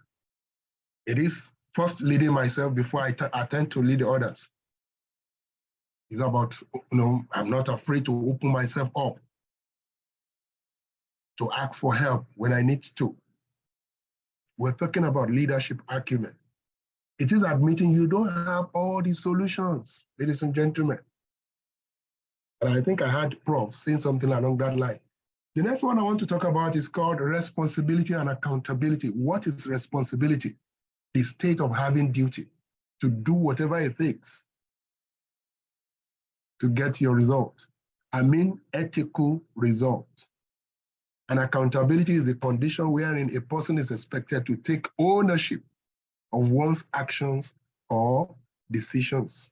It is first leading myself before I attempt to lead others. It's about, I'm not afraid to open myself up, to ask for help when I need to. We're talking about leadership acumen. It is admitting you don't have all the solutions, ladies and gentlemen. And I think I heard Prof saying something along that line. The next one I want to talk about is called responsibility and accountability. What is responsibility? The state of having duty to do whatever it takes to get your result. I mean ethical result. And accountability is a condition wherein a person is expected to take ownership of one's actions or decisions.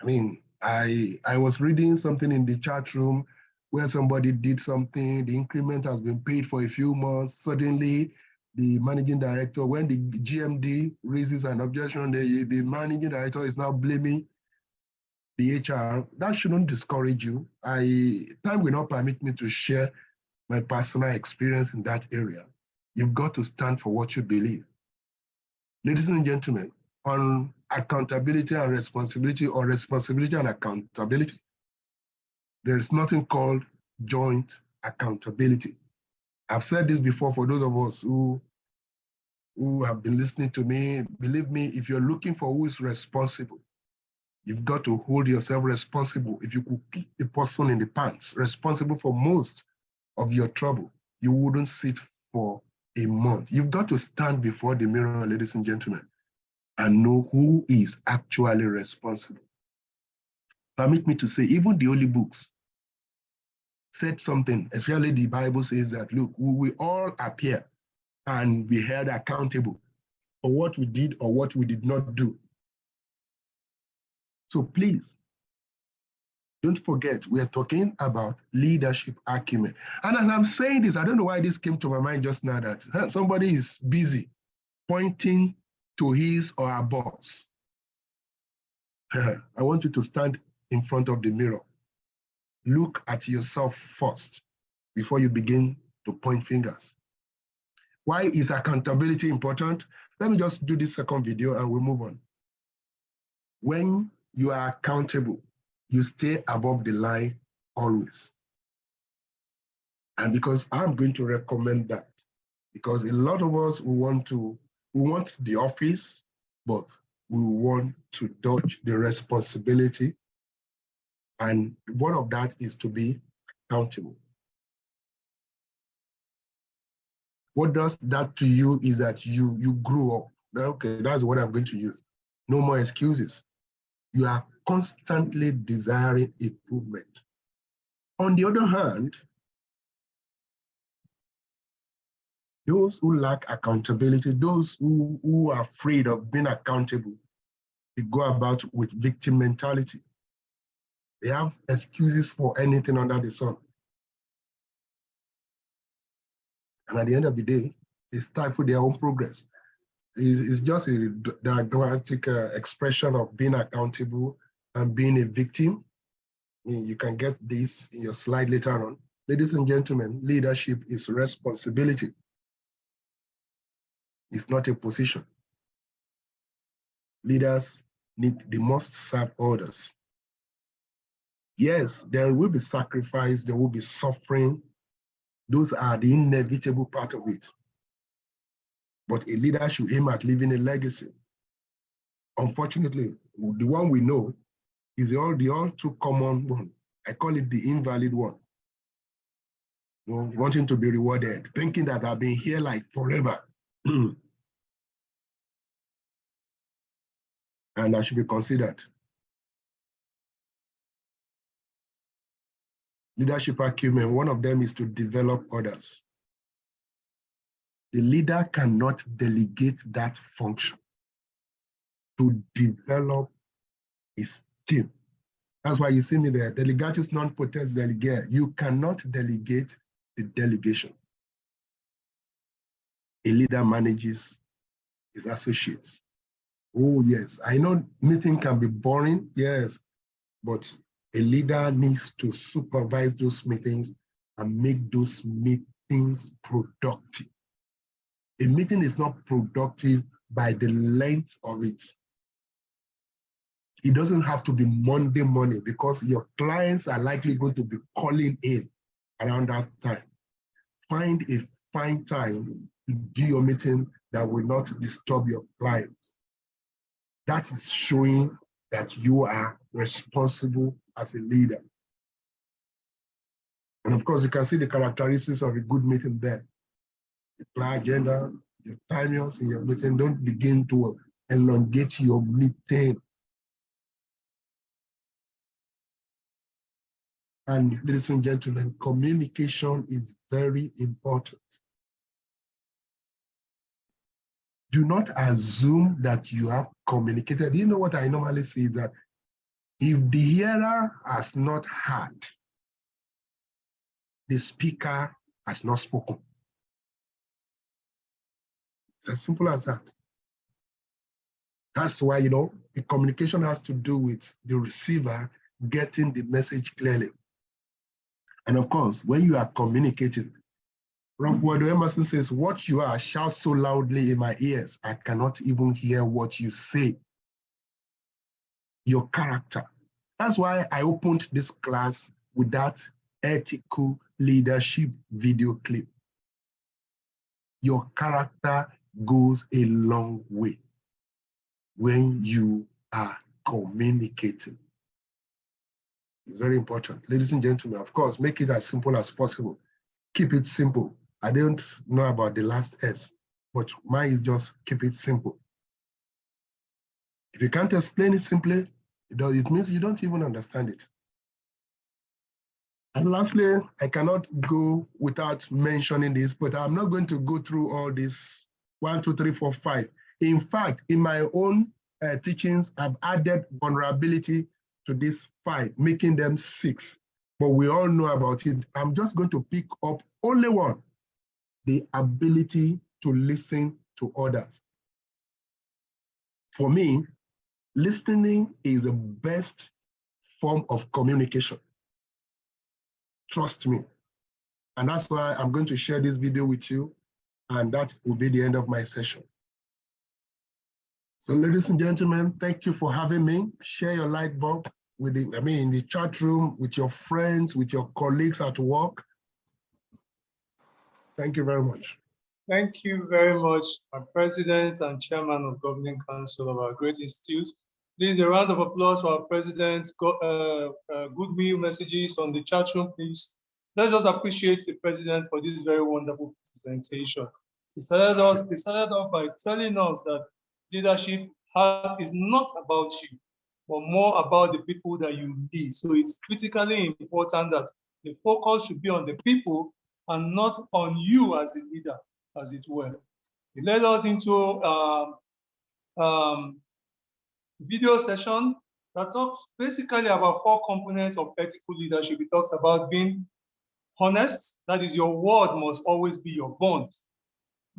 I mean, I was reading something in the chat room where somebody did something, the increment has been paid for a few months. Suddenly, the managing director, when the GMD raises an objection, the managing director is now blaming the HR. That shouldn't discourage you. Time will not permit me to share my personal experience in that area. You've got to stand for what you believe. Ladies and gentlemen, on accountability and responsibility, or responsibility and accountability, there is nothing called joint accountability. I've said this before for those of us who have been listening to me. Believe me, if you're looking for who is responsible, you've got to hold yourself responsible. If you could kick the person in the pants, responsible for most of your trouble, you wouldn't sit for a month. You've got to stand before the mirror, ladies and gentlemen, and know who is actually responsible. Permit me to say, even the holy books said something, especially the Bible says that, look, we will all appear and be held accountable for what we did or what we did not do. So please, don't forget, we are talking about leadership acumen. And as I'm saying this, I don't know why this came to my mind just now, that somebody is busy pointing to his or her boss. I want you to stand in front of the mirror. Look at yourself first before you begin to point fingers. Why is accountability important? Let me just do this second video and we'll move on. When you are accountable, you stay above the line always. And because I'm going to recommend that, because a lot of us we want the office, but we want to dodge the responsibility. And one of that is to be accountable. What does that to you is that you grew up. Okay, that's what I'm going to use. No more excuses. You are constantly desiring improvement. On the other hand, those who lack accountability, those who are afraid of being accountable, they go about with victim mentality. They have excuses for anything under the sun. And at the end of the day, they stifle their own progress. It's just a diagrammatic expression of being accountable and being a victim. You can get this in your slide later on. Ladies and gentlemen, leadership is responsibility. It's not a position. Leaders they must serve others. Yes, there will be sacrifice, there will be suffering. Those are the inevitable part of it. But a leader should aim at leaving a legacy. Unfortunately, the one we know is the all too common one. I call it the invalid one. Wanting to be rewarded, thinking that I've been here like forever. And I should be considered. Leadership acumen, one of them is to develop others. The leader cannot delegate that function to develop his team. That's why you see me there. Delegatus non potens delegare. You cannot delegate the delegation. A leader manages his associates. Oh, yes. I know meeting can be boring, yes, but a leader needs to supervise those meetings and make those meetings productive. A meeting is not productive by the length of it. It doesn't have to be Monday morning because your clients are likely going to be calling in around that time. Find a fine time to do your meeting that will not disturb your clients. That is showing that you are responsible as a leader. And of course, you can see the characteristics of a good meeting there. The clear agenda, your timers in your meeting. Don't begin to elongate your meeting. And ladies and gentlemen, communication is very important. Do not assume that you have communicated. You know what I normally say is that if the hearer has not heard, the speaker has not spoken. It's as simple as that. That's why, the communication has to do with the receiver getting the message clearly. And of course, when you are communicating, Ralph Emerson says, what you are, shout so loudly in my ears, I cannot even hear what you say. Your character. That's why I opened this class with that ethical leadership video clip. Your character goes a long way when you are communicating. It's very important. Ladies and gentlemen, of course, make it as simple as possible. Keep it simple. I don't know about the last S, but mine is just keep it simple. If you can't explain it simply, it means you don't even understand it. And lastly, I cannot go without mentioning this, but I'm not going to go through all this 1, 2, 3, 4, 5. In fact, in my own teachings, I've added vulnerability to these 5, making them 6. But we all know about it. I'm just going to pick up only one, the ability to listen to others. For me, listening is the best form of communication. Trust me. And that's why I'm going to share this video with you, and that will be the end of my session. So ladies and gentlemen, thank you for having me. Share your light bulb with in the chat room, with your friends, with your colleagues at work. Thank you very much. Thank you very much, our President and Chairman of Governing Council of our great institute. Please, a round of applause for our President. Goodwill messages on the chat room, please. Let's just appreciate the President for this very wonderful presentation. He started off by telling us that leadership is not about you, but more about the people that you lead. So it's critically important that the focus should be on the people and not on you as a leader, as it were. He led us into video session that talks basically about 4 components of ethical leadership. It talks about being honest, that is, your word must always be your bond.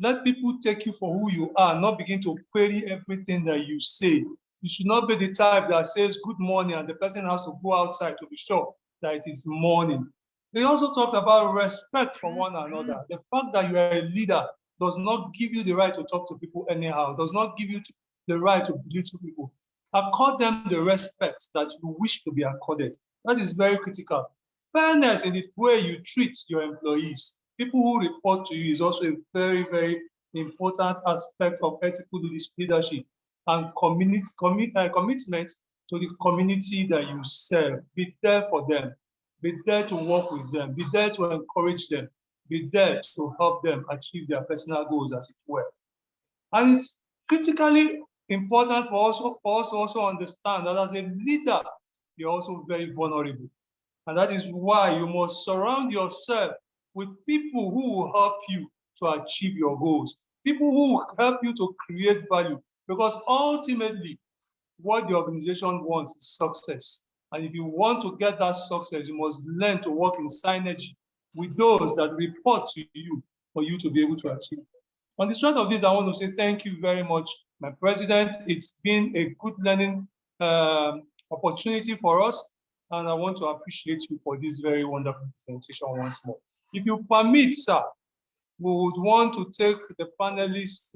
Let people take you for who you are, not begin to query everything that you say. You should not be the type that says good morning and the person has to go outside to be sure that it is morning. They also talked about respect for one another. The fact that you are a leader does not give you the right to talk to people anyhow, does not give you the right to belittle people. Accord them the respect that you wish to be accorded. That is very critical. Fairness in the way you treat your employees, people who report to you, is also a very, very important aspect of ethical leadership, and commitment to the community that you serve. Be there for them. Be there to work with them. Be there to encourage them. Be there to help them achieve their personal goals, as it were. And it's critically important for us to also understand that as a leader, you're also very vulnerable. And that is why you must surround yourself with people who will help you to achieve your goals, people who will help you to create value, because ultimately, what the organization wants is success. And if you want to get that success, you must learn to work in synergy with those that report to you for you to be able to achieve. On the strength of this, I want to say thank you very much, my President. It's been a good learning opportunity for us, and I want to appreciate you for this very wonderful presentation once more. If you permit, sir, we would want to take the panelists'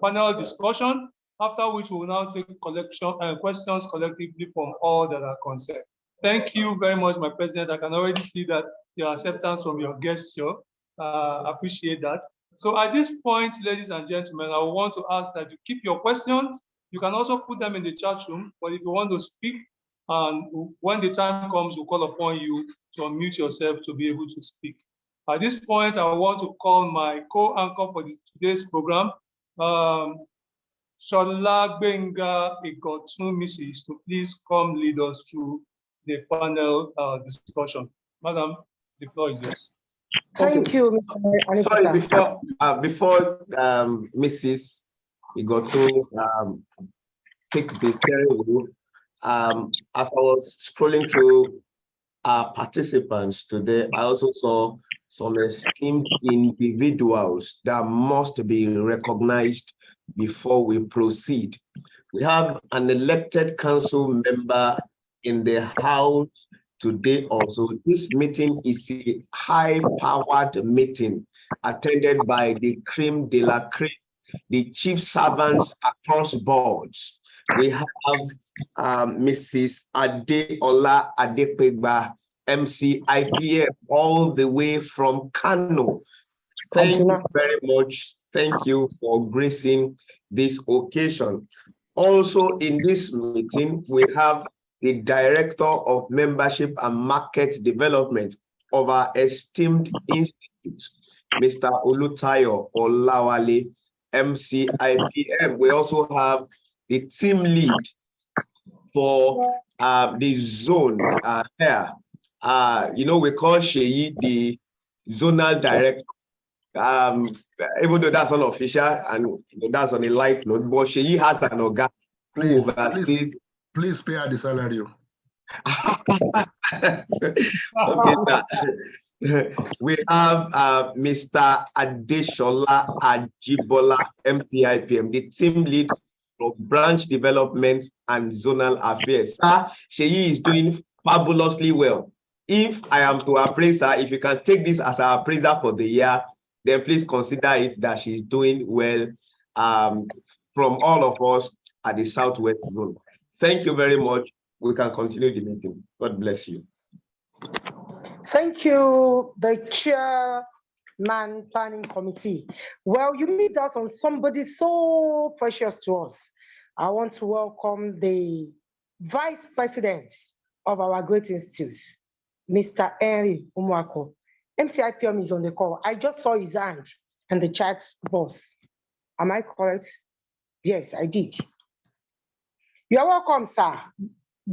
panel discussion. after which we will now take questions collectively from all that are concerned. Thank you very much, my president. I can already see that your acceptance from your gesture. Appreciate that. So at this point, ladies and gentlemen, I want to ask that you keep your questions. You can also put them in the chat room, but if you want to speak, and when the time comes, we'll call upon you to unmute yourself to be able to speak. At this point, I want to call my co-anchor for today's program, Shola Benga Igotun Mrs. to please come lead us through the panel discussion. Madam, the floor is yours. Thank you, Mr. Sorry, before Mrs. Igotun takes the steering wheel, as I was scrolling through our participants today, I also saw some esteemed individuals that must be recognized before we proceed. We have an elected council member in the House today also. This meeting is a high-powered meeting attended by the creme de la creme, the chief servants across boards. We have Mrs. Adeola Adepegba, CIPM, all the way from Kano. Thank you very much. Thank you for gracing this occasion. Also in this meeting, we have the Director of Membership and Market Development of our esteemed institute, Mr. Olutayo Olawale, CIPM. We also have the team lead for the zone here. We call Sheyi the zonal director. Even though that's unofficial and that's on a light note, but Sheyi has an organ. Please pay her the salary. Okay, we have Mr. Adeshola Ajibola, CIPM, the team lead for branch development and zonal affairs. Sir, Sheyi is doing fabulously well. If I am to appraise her, if you can take this as our appraiser for the year, then please consider it that she's doing well from all of us at the Southwest Zone. Thank you very much. We can continue the meeting. God bless you. Thank you, the Chairman Planning Committee. Well, you missed out on somebody so precious to us. I want to welcome the Vice President of our great institute, Mr. Henry Umwako. CIPM is on the call. I just saw his hand in the chat box. Am I correct? Yes, I did. You are welcome, sir.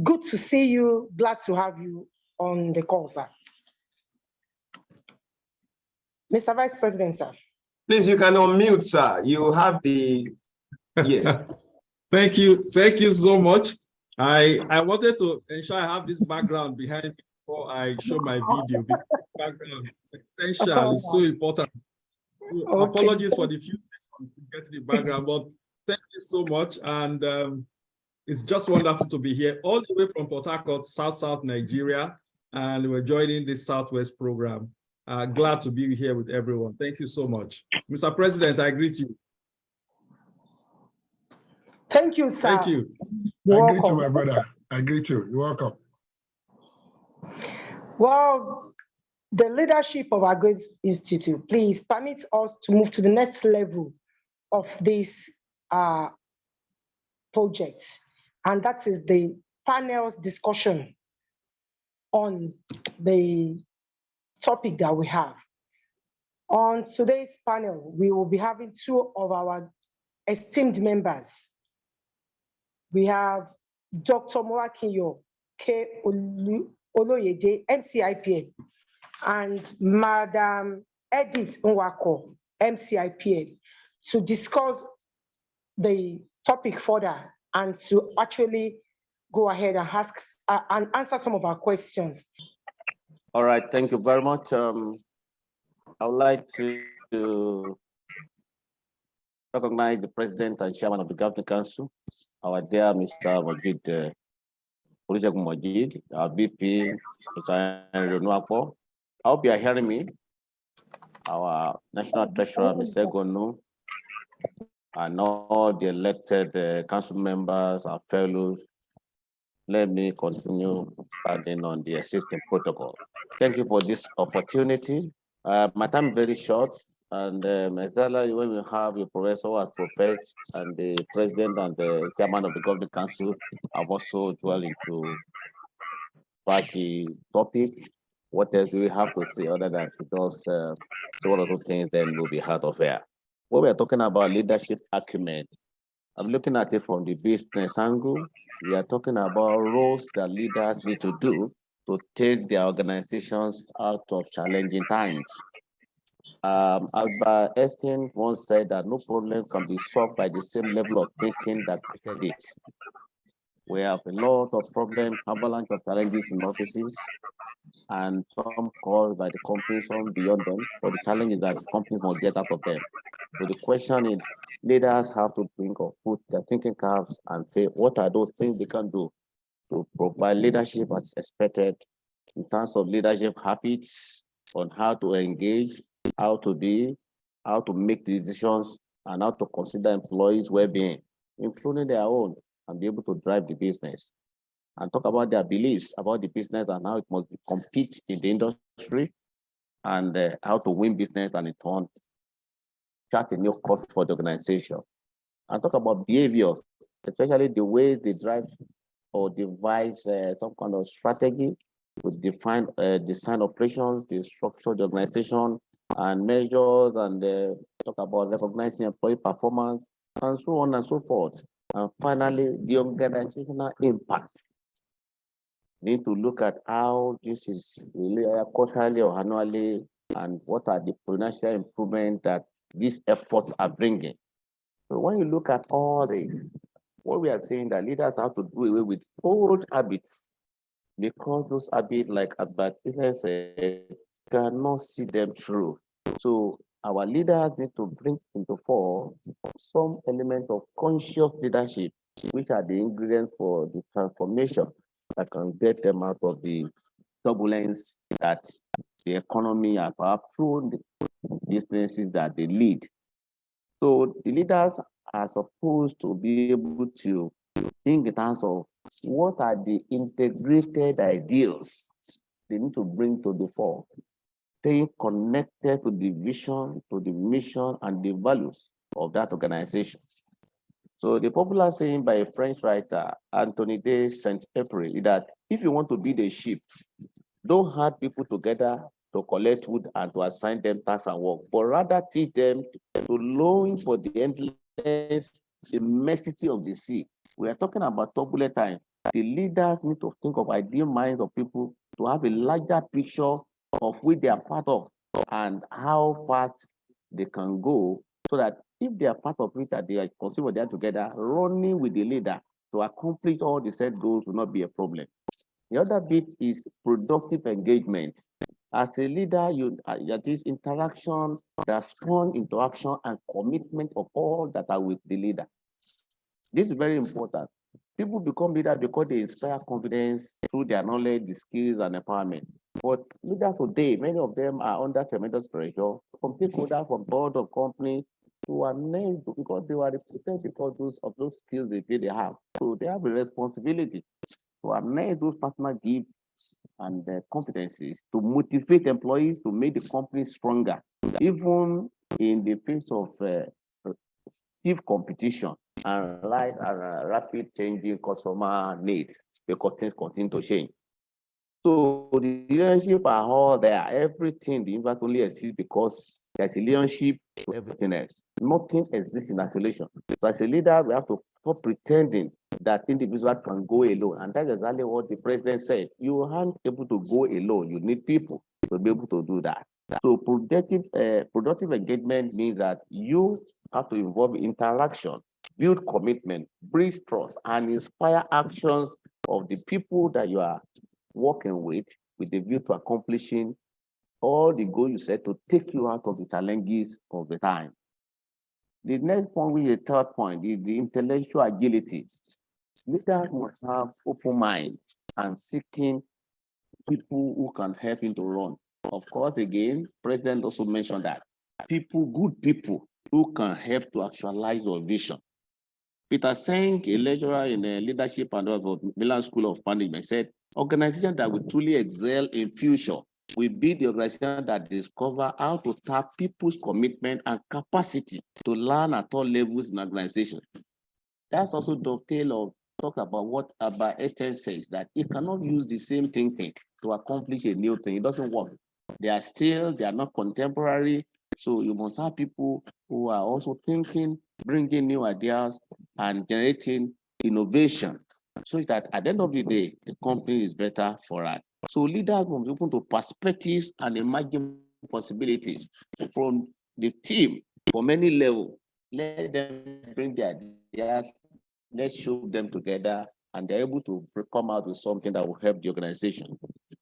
Good to see you. Glad to have you on the call, sir. Mr. Vice President, sir. Please, you can unmute, sir. You have the, yes. Thank you. Thank you so much. I wanted to ensure I have this background behind me before I show my video. Background essential is so important. Okay. Apologies for the few seconds to get to the background, but thank you so much. And it's just wonderful to be here all the way from Port Harcourt, South Nigeria. And we're joining this Southwest program. Glad to be here with everyone. Thank you so much. Mr. President, I greet you. Thank you, sir. Thank you. I greet you, my brother. I greet you. You're welcome. Well, the leadership of our great institute, please permit us to move to the next level of this project, and that is the panel's discussion on the topic that we have. On today's panel, we will be having two of our esteemed members. We have Dr. Morakinyo K. Oloyede, CIPM, and Madam Edith Nwako, CIPM, to discuss the topic further and to actually go ahead and ask and answer some of our questions. All right, thank you very much. I would like to recognize the President and Chairman of the Governing Council, our dear Mr. Majid, Olusegun Majid, our VP, Mr. Henry Nwako. I hope you are hearing me. Our National Treasurer, Mr. Gonu, and all the elected council members and fellows, let me continue standing on the existing protocol. Thank you for this opportunity. My time is very short, and exactly when we have a professor as professed, and the president and the chairman of the governing council have also dwelled into the topic. What else do we have to say other than just say one or two things, then we'll be out of here. When we are talking about leadership acumen, I'm looking at it from the business angle. We are talking about roles that leaders need to do to take their organizations out of challenging times. Albert Einstein once said that no problem can be solved by the same level of thinking that created it. We have a lot of problems, avalanche of challenges in offices, and some caused by the companies, some beyond them. But the challenge is that companies must get out of them. So the question is, leaders have to think or put their thinking caps and say, what are those things they can do to provide leadership as expected in terms of leadership habits, on how to engage, how to be, how to make decisions, and how to consider employees' well-being, including their own, and be able to drive the business. And talk about their beliefs about the business and how it must compete in the industry, and how to win business and in turn chart a new course for the organization. And talk about behaviors, especially the way they drive or devise some kind of strategy to define design operations, the structure of the organization, and measures, and talk about recognizing employee performance, and so on and so forth. And finally, the organizational impact. Need to look at how this is really quarterly or annually, and what are the potential improvements that these efforts are bringing. So when you look at all this, what we are saying that leaders have to do away with old habits, because those habits, like Albert Einstein said, cannot see them through. So our leaders need to bring into fore some elements of conscious leadership, which are the ingredients for the transformation that can get them out of the turbulence that the economy and perhaps through the businesses that they lead. So the leaders are supposed to be able to think in terms of what are the integrated ideals they need to bring to the fore, staying connected to the vision, to the mission, and the values of that organization. So the popular saying by a French writer, Anthony de Saint-Exupéry, is that if you want to build a ship, don't herd people together to collect wood and to assign them tasks and work, but rather teach them to long for the endless immensity of the sea. We are talking about turbulent times. The leaders need to think of ideal minds of people to have a larger picture of which they are part of and how fast they can go, so that if they are part of it, that they are considered they are together, running with the leader to accomplish all the set goals will not be a problem. The other bit is productive engagement. As a leader, that is interaction, response, interaction, and commitment of all that are with the leader. This is very important. People become leaders because they inspire confidence through their knowledge, the skills, and empowerment. But leaders today, many of them are under tremendous pressure from stakeholders, from board of companies, who are named because they were represented because of those skills they have. So they have a responsibility to harness those personal gifts and competencies to motivate employees to make the company stronger, even in the face of stiff competition and rapid changing customer needs, because things continue to change. So the leadership are all there. Everything, the impact only exists because there's a leadership to everything else. Nothing exists in isolation. So as a leader, we have to stop pretending that individuals can go alone. And that's exactly what the president said. You aren't able to go alone. You need people to be able to do that. So productive engagement means that you have to involve interaction, build commitment, breed trust, and inspire actions of the people that you are working with the view to accomplishing all the goals you set to take you out of the challenges of the time. The next point, which is the third point, is the intellectual agility. Leaders must have open mind and seeking people who can help him to run. Of course, again, President also mentioned that people, good people, who can help to actualize your vision. Peter Seng, a lecturer in leadership and Milan School of Management, said, organizations that will truly excel in future will be the organization that discover how to tap people's commitment and capacity to learn at all levels in organization. That's also dovetail of talk about what Esther says, that you cannot use the same thinking to accomplish a new thing. It doesn't work. They are not contemporary. So you must have people who are also thinking, bringing new ideas and generating innovation, so that at the end of the day, the company is better for us. So leaders must be open to perspectives and emerging possibilities from the team for many levels. Let them bring their ideas, let's show them together, and they're able to come out with something that will help the organization.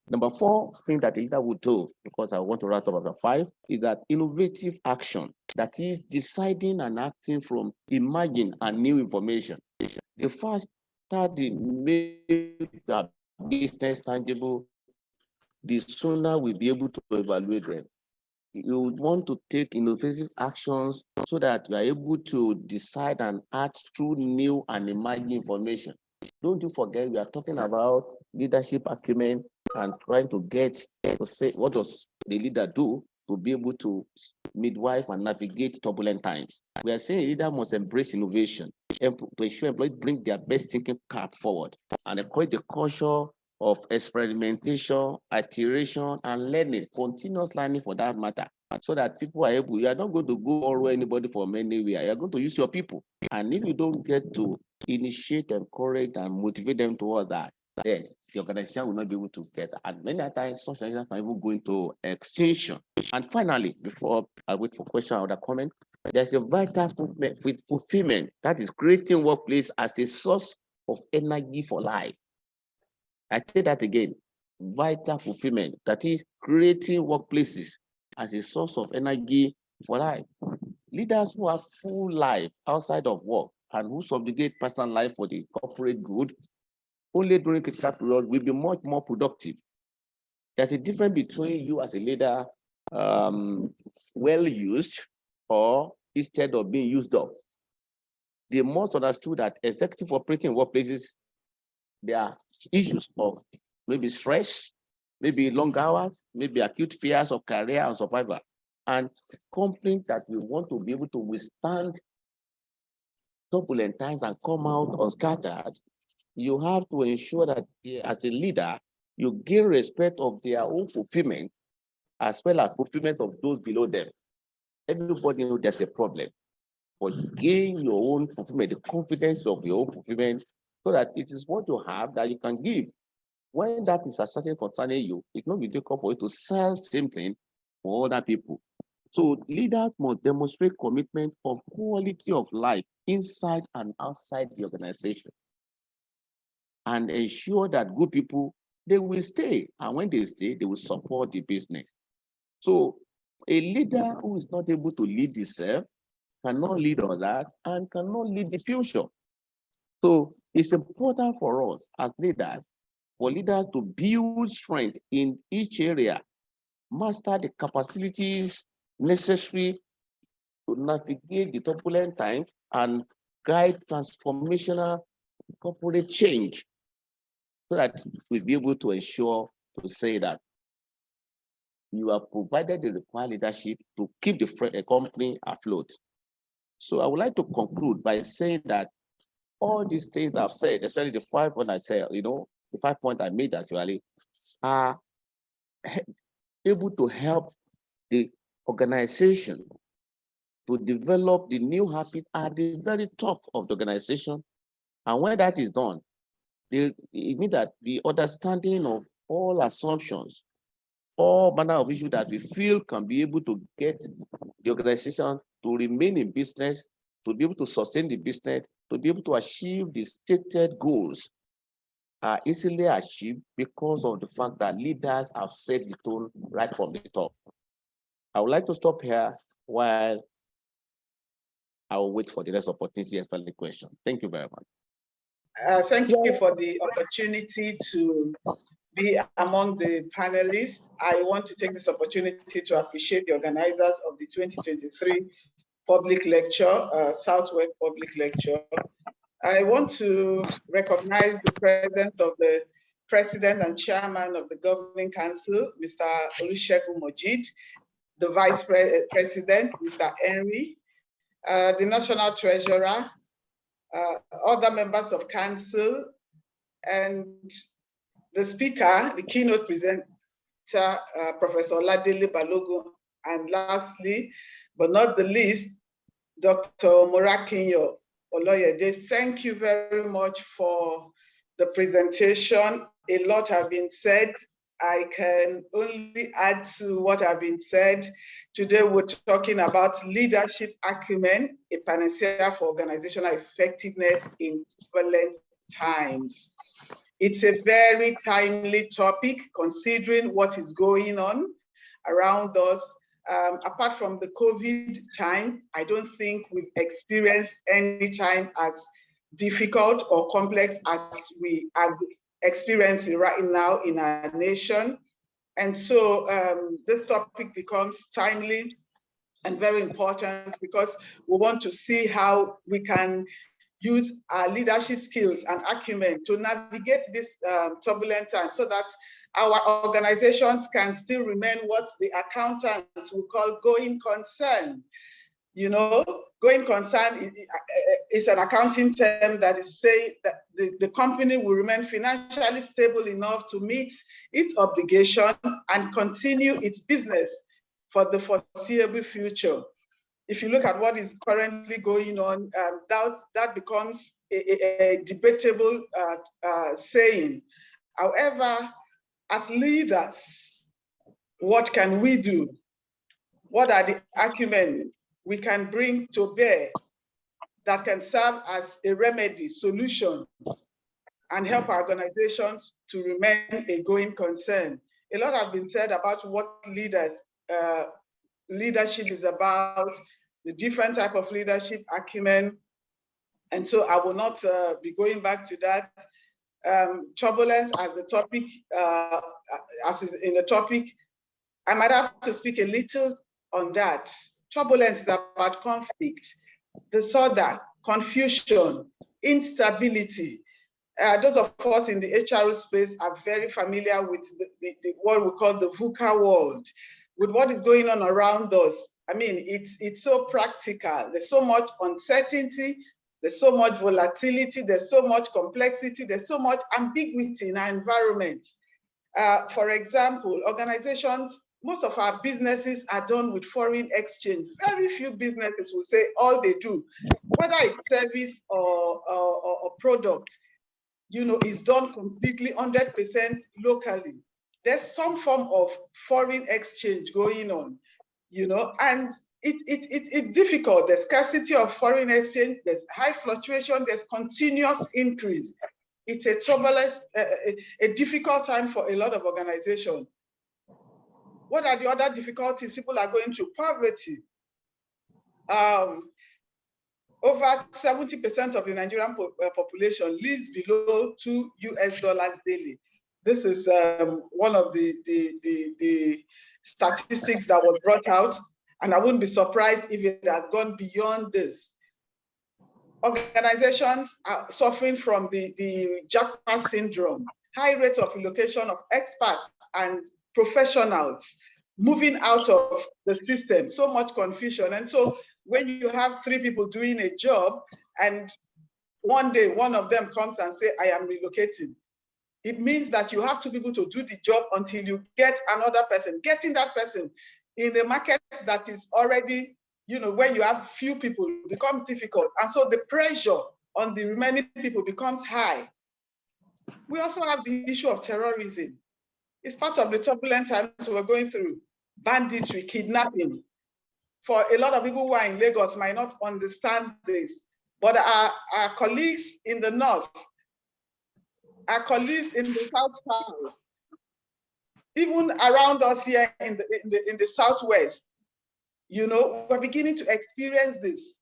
Number 4 thing that the leader would do, because I want to wrap up number 5, is that innovative action, that is deciding and acting from emerging and new information. The faster the make the business tangible, the sooner we'll be able to evaluate them. You would want to take innovative actions so that you are able to decide and act through new and emerging information. Don't you forget, we are talking about leadership acumen and trying to get to say, what does the leader do to be able to midwife and navigate turbulent times? We are saying a leader must embrace innovation and to ensure employees bring their best thinking cap forward and encourage the culture of experimentation, iteration, and learning, continuous learning for that matter, so that people are able, you are not going to go borrow anybody from anywhere. You are going to use your people. And if you don't get to initiate, encourage, and motivate them towards that, then the organization will not be able to get. And many times, such organizations can even go into extinction. And finally, before I wait for question or the comment, there's a vital fulfillment, that is creating workplace as a source of energy for life. I say that again, vital fulfillment, that is creating workplaces as a source of energy for life. Leaders who have full life outside of work and who subjugate personal life for the corporate good, only during critical period will be much more productive. There's a difference between you as a leader, well used, or instead of being used up. They must understood that executive operating workplaces, there are issues of maybe stress, maybe long hours, maybe acute fears of career and survival. And companies that we want to be able to withstand turbulent times and come out unscattered, you have to ensure that as a leader, you gain respect of their own fulfillment as well as fulfillment of those below them. Everybody knows there's a problem, but you gain your own fulfillment, the confidence of your own fulfillment, so that it is what you have that you can give. When that is a certain concerning you, it's not difficult for you to sell same thing for other people. So leaders must demonstrate commitment of quality of life inside and outside the organization, and ensure that good people, they will stay. And when they stay, they will support the business. So a leader who is not able to lead himself cannot lead others and cannot lead the future. So it's important for us as leaders, for leaders to build strength in each area, master the capabilities necessary to navigate the turbulent times and guide transformational corporate change, so that we'll be able to ensure to say that you have provided the required leadership to keep the company afloat. So I would like to conclude by saying that all these things I've said, especially the 5 points I said, the 5 points I made actually, are able to help the organization to develop the new habit at the very top of the organization. And when that is done, it means that the understanding of all assumptions, all manner of issues that we feel can be able to get the organization to remain in business, to be able to sustain the business, to be able to achieve the stated goals, are easily achieved because of the fact that leaders have set the tone right from the top. I would like to stop here while I will wait for the next opportunity to answer the question. Thank you very much. Thank you for the opportunity to be among the panelists. I want to take this opportunity to appreciate the organizers of the 2023 public lecture, Southwest public lecture. I want to recognize the presence of the President and Chairman of the Governing Council, Mr. Olusegun Mojid, the Vice President, Mr. Henry, the National Treasurer, other members of Council, and the Speaker, the keynote presenter, Professor Oladele Balogun, and lastly, but not the least, Dr. Morakinyo Oloyede. Thank you very much for the presentation. A lot have been said. I can only add to what have been said. Today, we're talking about leadership acumen, a panacea for organizational effectiveness in turbulent times. It's a very timely topic considering what is going on around us. Apart from the COVID time, I don't think we've experienced any time as difficult or complex as we are experiencing right now in our nation. And so this topic becomes timely and very important because we want to see how we can use our leadership skills and acumen to navigate this turbulent time so that our organizations can still remain what the accountants will call going concern. You know, going concern is an accounting term that is saying that the company will remain financially stable enough to meet its obligation and continue its business for the foreseeable future. If you look at what is currently going on, that becomes a debatable saying. However, as leaders, what can we do? What are the acumen we can bring to bear that can serve as a remedy, solution, and help our organizations to remain a going concern? A lot has been said about what leadership is about, the different type of leadership acumen. And so I will not be going back to that. Turbulence as the topic, as is in the topic, I might have to speak a little on that. Turbulence is about conflict, disorder, confusion, instability. Those of us in the HRO space are very familiar with what we call the VUCA world, with what is going on around us. I mean, it's so practical. There's so much uncertainty, there's so much volatility, there's so much complexity, there's so much ambiguity in our environment. For example, organizations, most of our businesses are done with foreign exchange. Very few businesses will say all they do, whether it's service or product, you know, is done completely 100% locally. There's some form of foreign exchange going on, you know, and it's difficult. There's scarcity of foreign exchange, there's high fluctuation, there's continuous increase. It's a turbulent, a difficult time for a lot of organizations. What are the other difficulties? People are going through poverty. Over 70% of the Nigerian population lives below $2 daily. This is one of the statistics that was brought out, and I wouldn't be surprised if it has gone beyond this. Organizations are suffering from the jackpot syndrome, high rates of relocation of experts and professionals moving out of the system, so much confusion. And so when you have 3 people doing a job and one day one of them comes and say, I am relocating, it means that you have 2 people to do the job until you get another person. Getting that person in a market that is already, you know, where you have few people becomes difficult. And so the pressure on the remaining people becomes high. We also have the issue of terrorism. It's part of the turbulent times we're going through. Banditry, kidnapping. For a lot of people who are in Lagos might not understand this, but our colleagues in the north, our colleagues in the south, even around us here in the southwest, you know, we're beginning to experience this.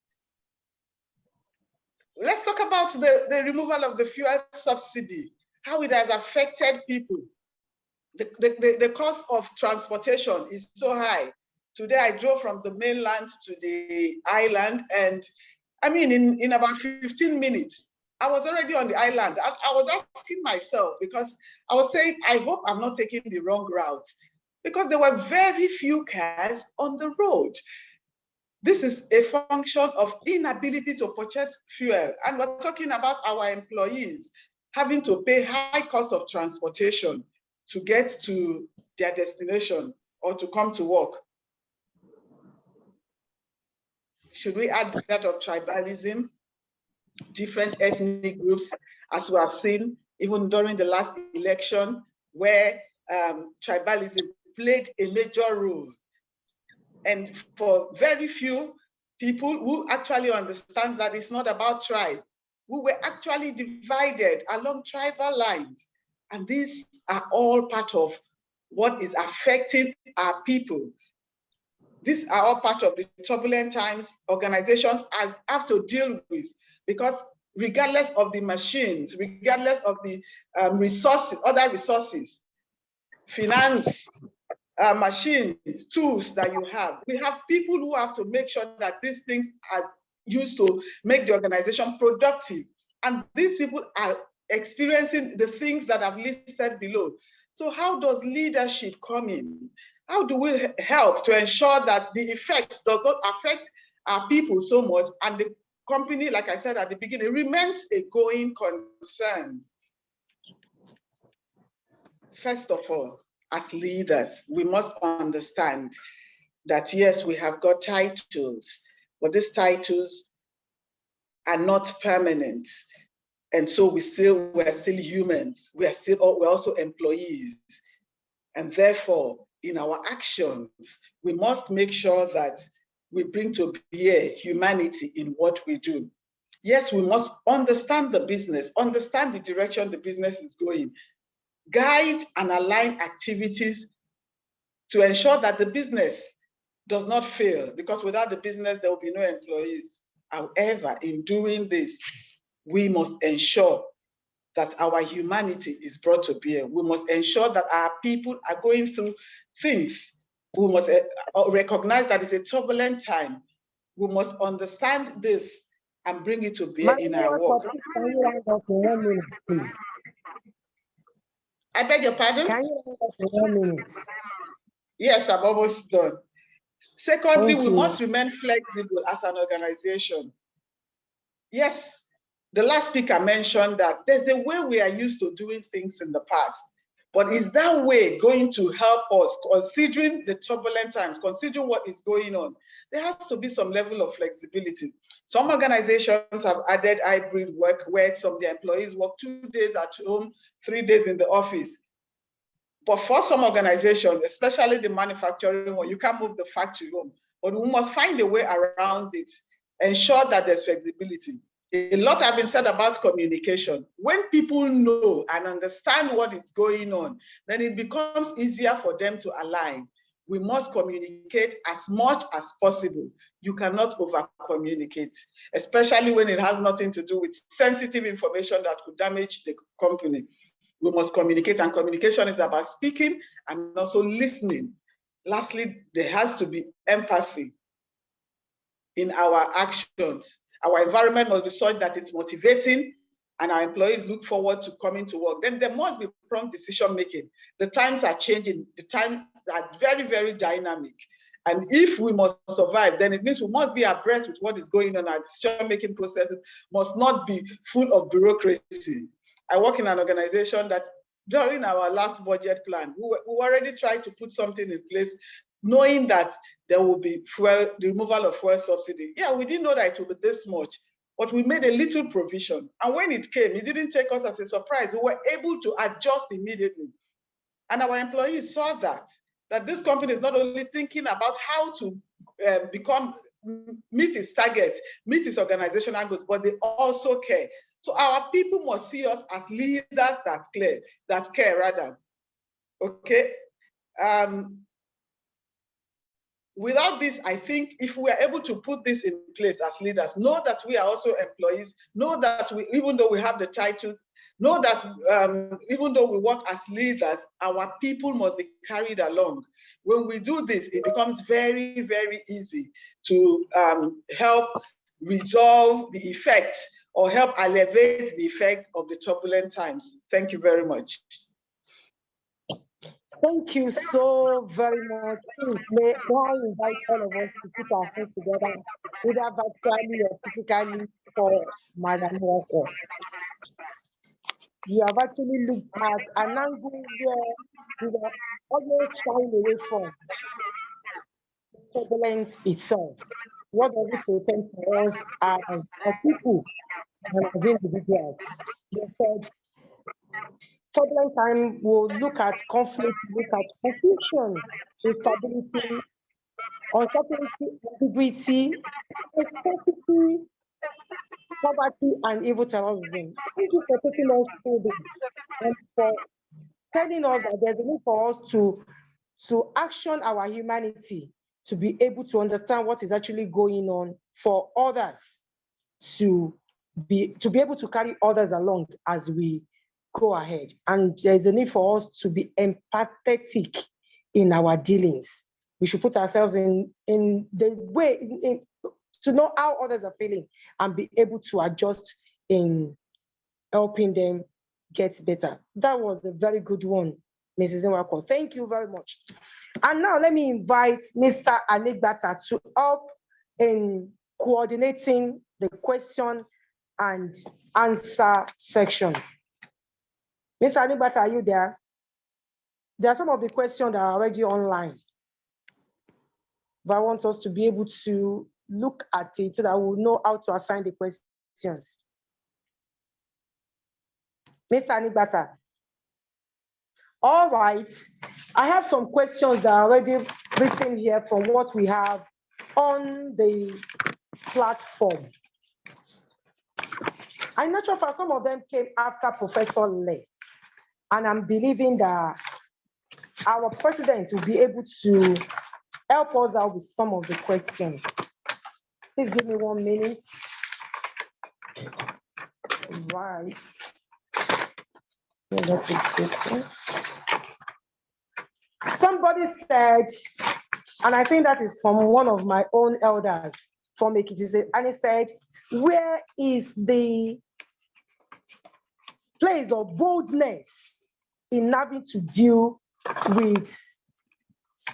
Let's talk about the removal of the fuel subsidy, how it has affected people. The cost of transportation is so high. Today I drove from the mainland to the island, and I mean, in about 15 minutes, I was already on the island. I was asking myself, because I was saying, I hope I'm not taking the wrong route, because there were very few cars on the road. This is a function of inability to purchase fuel. And we're talking about our employees having to pay high cost of transportation to get to their destination or to come to work. Should we add that of tribalism, different ethnic groups, as we have seen even during the last election, where tribalism played a major role. And for very few people who actually understand that it's not about tribe, we were actually divided along tribal lines. And these are all part of what is affecting our people. These are all part of the turbulent times organizations have to deal with, because regardless of the machines, regardless of the resources, other resources, finance, machines, tools that you have, we have people who have to make sure that these things are used to make the organization productive. And these people are experiencing the things that I've listed below. So how does leadership come in? How do we help to ensure that the effect does not affect our people so much, and the company, like I said at the beginning, remains a going concern? First of all, as leaders, we must understand that yes, we have got titles, but these titles are not permanent. And so we're still humans. We're also employees. And therefore, in our actions, we must make sure that we bring to bear humanity in what we do. Yes, we must understand the business, understand the direction the business is going, guide and align activities to ensure that the business does not fail, because without the business, there will be no employees. However, in doing this, we must ensure that our humanity is brought to bear. We must ensure that our people are going through things. We must recognize that it's a turbulent time. We must understand this and bring it to bear in our work. Can you round up in 1 minute, please? I beg your pardon? Can you round up in 1 minute? Yes, I'm almost done. Secondly, we must remain flexible as an organization. Yes, the last speaker mentioned that there's a way we are used to doing things in the past, but is that way going to help us, considering the turbulent times, considering what is going on? There has to be some level of flexibility. Some organizations have added hybrid work, where some of the employees work 2 days at home, 3 days in the office. But for some organizations, especially the manufacturing one, you can't move the factory home. But we must find a way around it, ensure that there's flexibility. A lot have been said about communication. When people know and understand what is going on, then it becomes easier for them to align. We must communicate as much as possible. You cannot over-communicate, especially when it has nothing to do with sensitive information that could damage the company. We must communicate, and communication is about speaking and also listening. Lastly, there has to be empathy in our actions. Our environment must be such that it's motivating and our employees look forward to coming to work. Then there must be prompt decision making. The times are changing. The times are very, very dynamic. And if we must survive, then it means we must be abreast with what is going on. Our decision making processes must not be full of bureaucracy. I work in an organization that during our last budget plan, we already tried to put something in place, knowing that there will be the removal of fuel subsidy. Yeah, we didn't know that it would be this much, but we made a little provision. And when it came, it didn't take us as a surprise. We were able to adjust immediately. And our employees saw that this company is not only thinking about how to meet its targets, meet its organizational goals, but they also care. So our people must see us as leaders that care. Okay. Without this, I think if we are able to put this in place as leaders, know that we are also employees, know that even though we have the titles, know that even though we work as leaders, our people must be carried along. When we do this, it becomes very, very easy to help resolve the effects or help elevate the effect of the turbulent times. Thank you very much. Thank you so very much. May I invite all of us to put our hands together, either virtually or physically, for Madam Walker. You have actually looked at an angle where we were always shying away from turbulence itself. What does it portend for us as people and as individuals? You said turbulent time will look at conflict, look at confusion, instability, uncertainty, ambiguity, scarcity, poverty, and evil terrorism. Thank you for taking us through this and for telling us that there's a need for us to action our humanity, to be able to understand what is actually going on for others, to be able to carry others along as we go ahead. And there's a need for us to be empathetic in our dealings. We should put ourselves in the way to know how others are feeling and be able to adjust in helping them get better. That was a very good one, Mrs. Nwako. Thank you very much. And now let me invite Mr. Anigbata to help in coordinating the question and answer section. Mr. Anigbata, are you there? There are some of the questions that are already online, but I want us to be able to look at it so that we'll know how to assign the questions. Mr. Anigbata. All right, I have some questions that are already written here from what we have on the platform. I'm not sure if some of them came after Professor left, and I'm believing that our president will be able to help us out with some of the questions. Please give me 1 minute. Right. Somebody said, and I think that is from one of my own elders from Ekiti, and he said, where is the place of boldness in having to deal with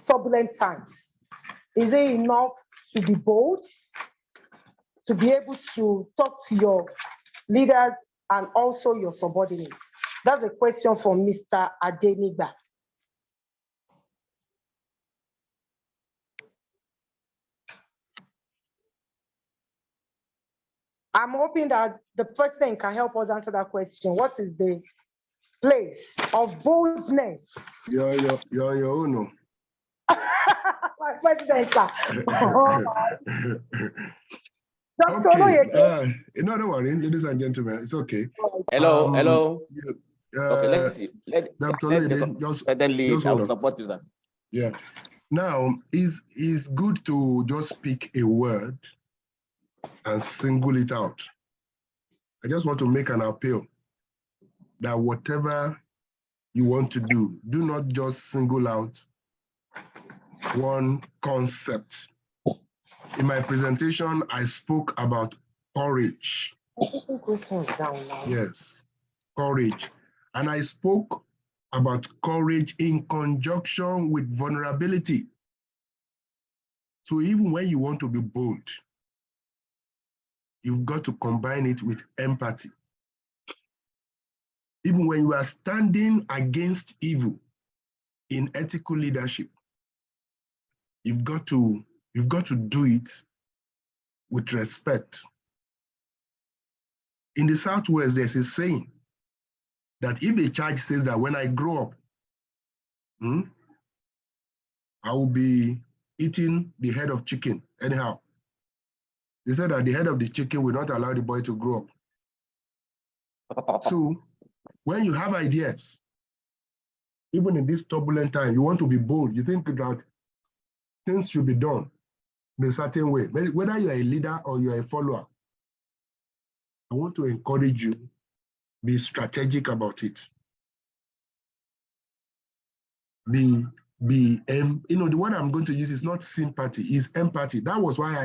turbulent times? Is it enough to be bold, to be able to talk to your leaders and also your subordinates? That's a question from Mr. Adenigba. I'm hoping that the president can help us answer that question. What is the place of boldness? You're your own. My president, sir. Dr. Okay. No, don't worry, ladies and gentlemen, it's okay. Hello. Okay, Dr. Lady, just I will support you, sir. Yeah. Now, it's good to just pick a word and single it out. I just want to make an appeal that whatever you want to do, do not just single out one concept. In my presentation, I spoke about courage. Yes, courage. And I spoke about courage in conjunction with vulnerability. So even when you want to be bold, you've got to combine it with empathy. Even when you are standing against evil in ethical leadership, you've got to do it with respect. In the Southwest, there's a saying that if a child says that when I grow up, I will be eating the head of chicken anyhow. They said that the head of the chicken will not allow the boy to grow up. So when you have ideas, even in this turbulent time, you want to be bold, you think that things should be done in a certain way. Whether you're a leader or you're a follower, I want to encourage you, be strategic about it. Be be, the word I'm going to use is not sympathy, it's empathy. That was why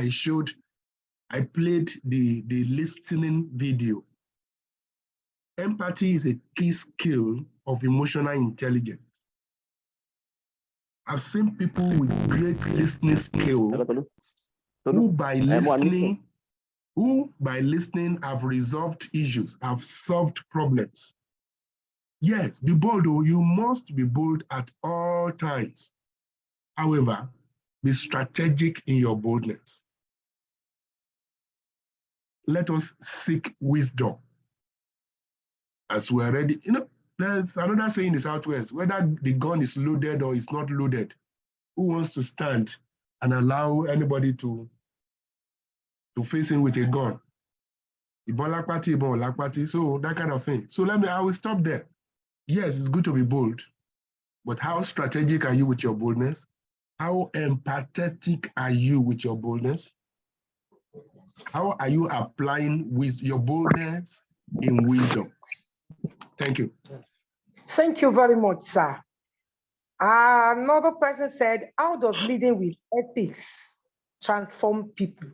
I played the listening video. Empathy is a key skill of emotional intelligence. I've seen people with great listening skill who by listening have resolved issues, have solved problems. Yes, be bold, though. You must be bold at all times. However, be strategic in your boldness. Let us seek wisdom. As we're ready, there's another saying in the Southwest, whether the gun is loaded or it's not loaded, who wants to stand and allow anybody to face him with a gun? So that kind of thing. So I will stop there. Yes, it's good to be bold, but how strategic are you with your boldness? How empathetic are you with your boldness? How are you applying your boldness in wisdom? Thank you. Thank you very much, sir. Another person said, how does leading with ethics transform people?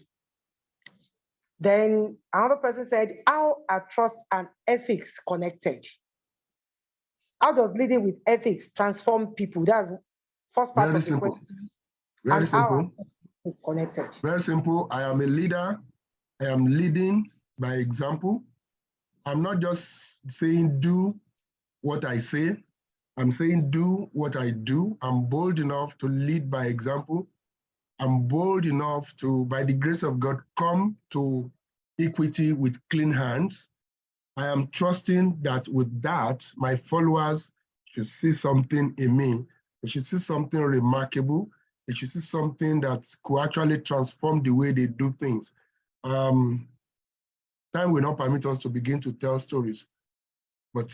Then another person said, how are trust and ethics connected? How does leading with ethics transform people? That's first part Very of the simple. question. Very and simple. how it's connected. Very simple. I am a leader. I am leading by example. I'm not just saying do what I say. I'm saying do what I do. I'm bold enough to lead by example. I'm bold enough to, by the grace of God, come to equity with clean hands. I am trusting that with that, my followers should see something in me. They should see something remarkable. They should see something that could actually transform the way they do things. Time will not permit us to begin to tell stories, but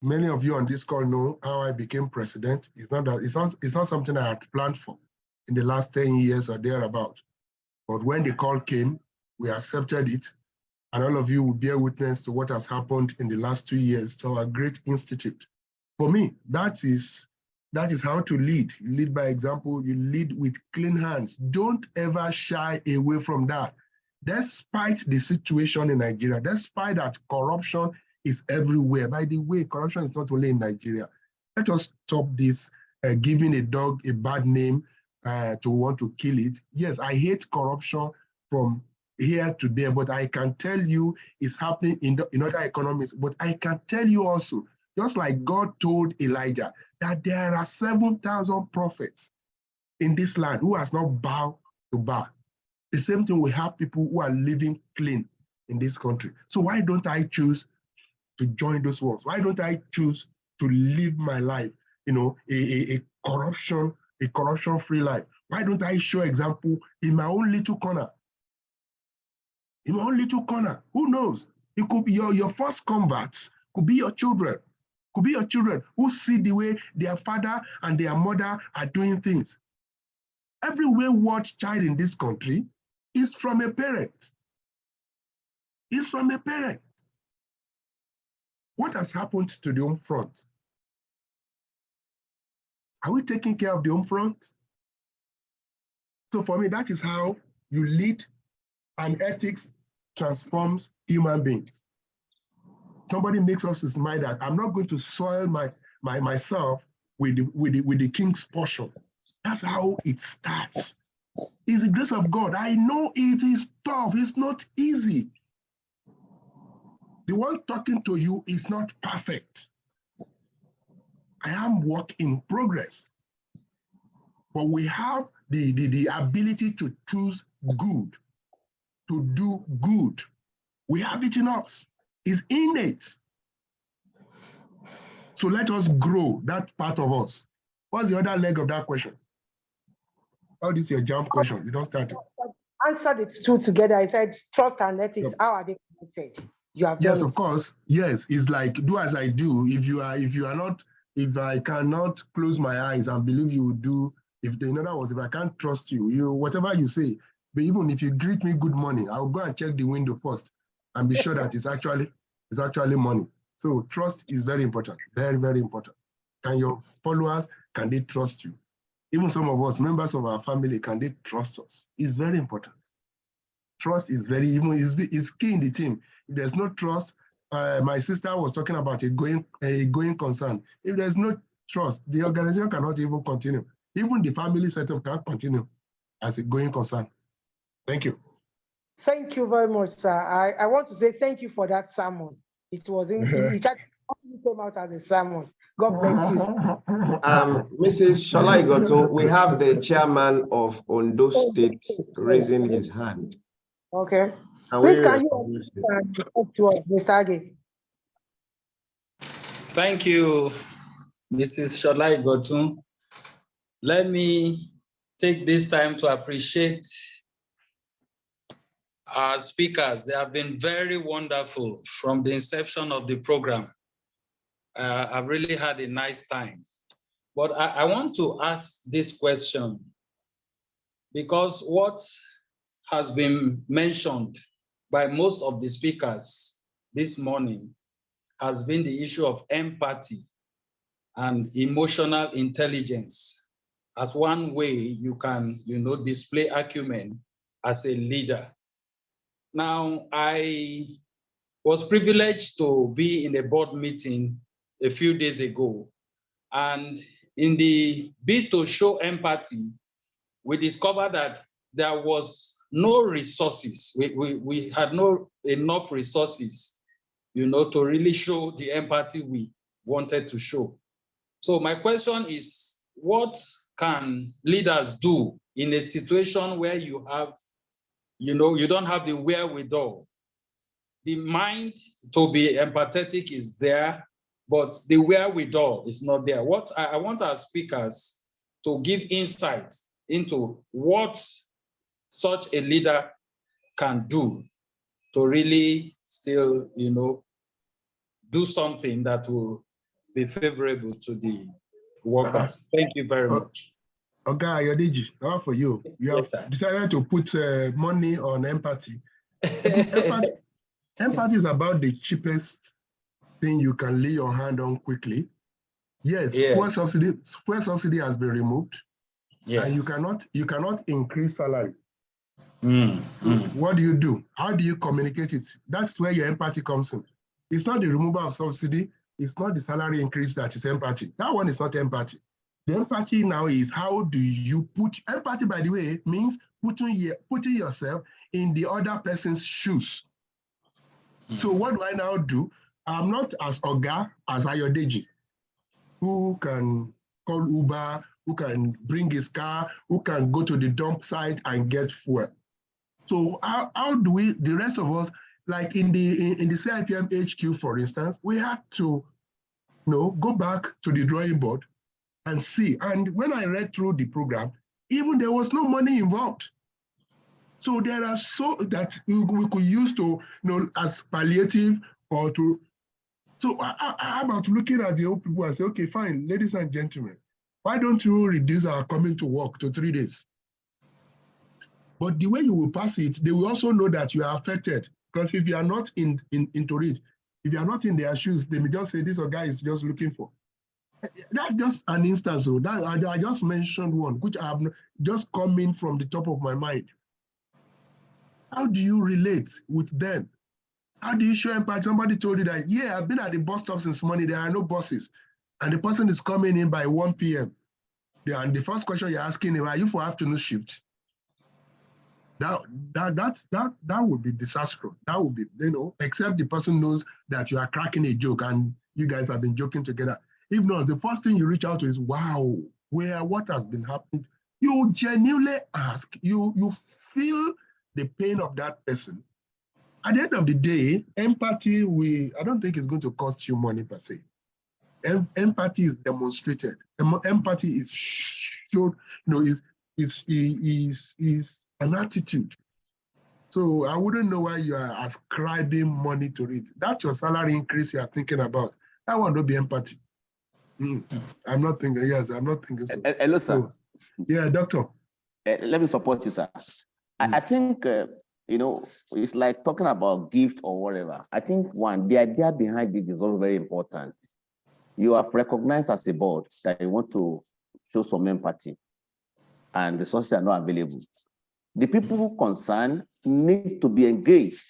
many of you on this call know how I became president. It's not something I had planned for in the last 10 years or thereabout. But when the call came, we accepted it. And all of you will bear witness to what has happened in the last 2 years to our great institute. For me, that is how to lead. You lead by example, you lead with clean hands. Don't ever shy away from that. Despite the situation in Nigeria, despite that corruption is everywhere. By the way, corruption is not only in Nigeria. Let us stop this giving a dog a bad name to want to kill it. Yes, I hate corruption from here to there, but I can tell you it's happening in other economies. But I can tell you also, just like God told Elijah, that there are 7,000 prophets in this land who has not bowed to Baal. The same thing, we have people who are living clean in this country. So why don't I choose to join those ones? Why don't I choose to live my life, a corruption-free life? Why don't I show example in my own little corner? In my own little corner, who knows? It could be your first converts, could be your children, could be your children who see the way their father and their mother are doing things. Every wayward child in this country is from a parent. It's from a parent. What has happened to the home front? Are we taking care of the home front? So for me, that is how you lead, and ethics transforms human beings. Somebody makes us to smile that I'm not going to soil myself with the king's portion. That's how it starts. It's the grace of God. I know it is tough. It's not easy. The one talking to you is not perfect. I am work in progress. But we have the ability to choose good, to do good. We have it in us. It's innate. So let us grow that part of us. What's the other leg of that question? How is your jump question? You don't start it. Answered it two together. I said trust and ethics. Yep. How are they connected? You have done yes, of course. Yes, it's like do as I do. If I cannot close my eyes and believe you will do, in other words, if I can't trust you, whatever you say, but even if you greet me good morning, I'll go and check the window first and be sure that it's actually money. So trust is very important, very, very important. Can your followers, can they trust you? Even some of us, members of our family, can they trust us? It's very important. Trust is is key in the team. If there's no trust, my sister was talking about a going concern. If there's no trust, the organization cannot even continue. Even the family setup can't continue as a going concern. Thank you. Thank you very much, sir. I want to say thank you for that sermon. It was it actually came out as a sermon. God bless you. Mrs. Sholai Goto, we have the chairman of Ondo State raising his hand. Okay. Please, can you talk to us, Mr. Age? Thank you, Mrs. Sholai Goto. Let me take this time to appreciate our speakers. They have been very wonderful from the inception of the program. I've really had a nice time. But I want to ask this question because what has been mentioned by most of the speakers this morning has been the issue of empathy and emotional intelligence as one way you can, display acumen as a leader. Now, I was privileged to be in a board meeting a few days ago, and in the bid to show empathy, we discovered that there was no resources. We had no enough resources, to really show the empathy we wanted to show. So my question is, what can leaders do in a situation where you have, you don't have the wherewithal? The mind to be empathetic is there, but the wherewithal is not there. What I want our speakers to give insight into what such a leader can do to really still, do something that will be favorable to the workers. Thank you very much. Okay, Ayodeji, how for you? You have decided to put money on empathy. Empathy is about the cheapest thing you can lay your hand on quickly. Yes, fuel subsidy has been removed. And you cannot increase salary. What do? How do you communicate it? That's where your empathy comes in. It's not the removal of subsidy. It's not the salary increase that is empathy. That one is not empathy. The empathy now is how do you put, empathy, by the way, means putting yourself in the other person's shoes. So what do I now do? I'm not as Oga as Ayodeji, who can call Uber, who can bring his car, who can go to the dump site and get fuel. So how do we, the rest of us, like in the CIPM HQ, for instance, we had to go back to the drawing board and see. And when I read through the program, even there was no money involved. So there are so that we could use to, as palliative or to. So how about looking at the old people and say, okay, fine, ladies and gentlemen, why don't you reduce our coming to work to 3 days? But the way you will pass it, they will also know that you are affected. Because if you are not into it, if you are not in their shoes, they may just say, this guy is just looking for. That's just an instance. So that I just mentioned one, which I have just coming from the top of my mind. How do you relate with them? How do you show empathy? Somebody told you that, yeah, I've been at the bus stop since morning, there are no buses. And the person is coming in by 1 p.m. Yeah, and the first question you're asking him, are you for afternoon shift? That would be disastrous. That would be, except the person knows that you are cracking a joke and you guys have been joking together. If not, the first thing you reach out to is, wow, what has been happening? You genuinely ask, you feel the pain of that person. At the end of the day, empathy, I don't think it's going to cost you money per se. Empathy is demonstrated. Empathy is showed, is an attitude. So I wouldn't know why you are ascribing money to it. That's your salary increase you are thinking about. That one don't be empathy. I'm not thinking, I'm not thinking so. Hello, sir. So, yeah, doctor. Let me support you, sir. I think, it's like talking about gift or whatever. I think the idea behind it is also very important. You have recognized as a board that you want to show some empathy. and resources are not available. The people concerned need to be engaged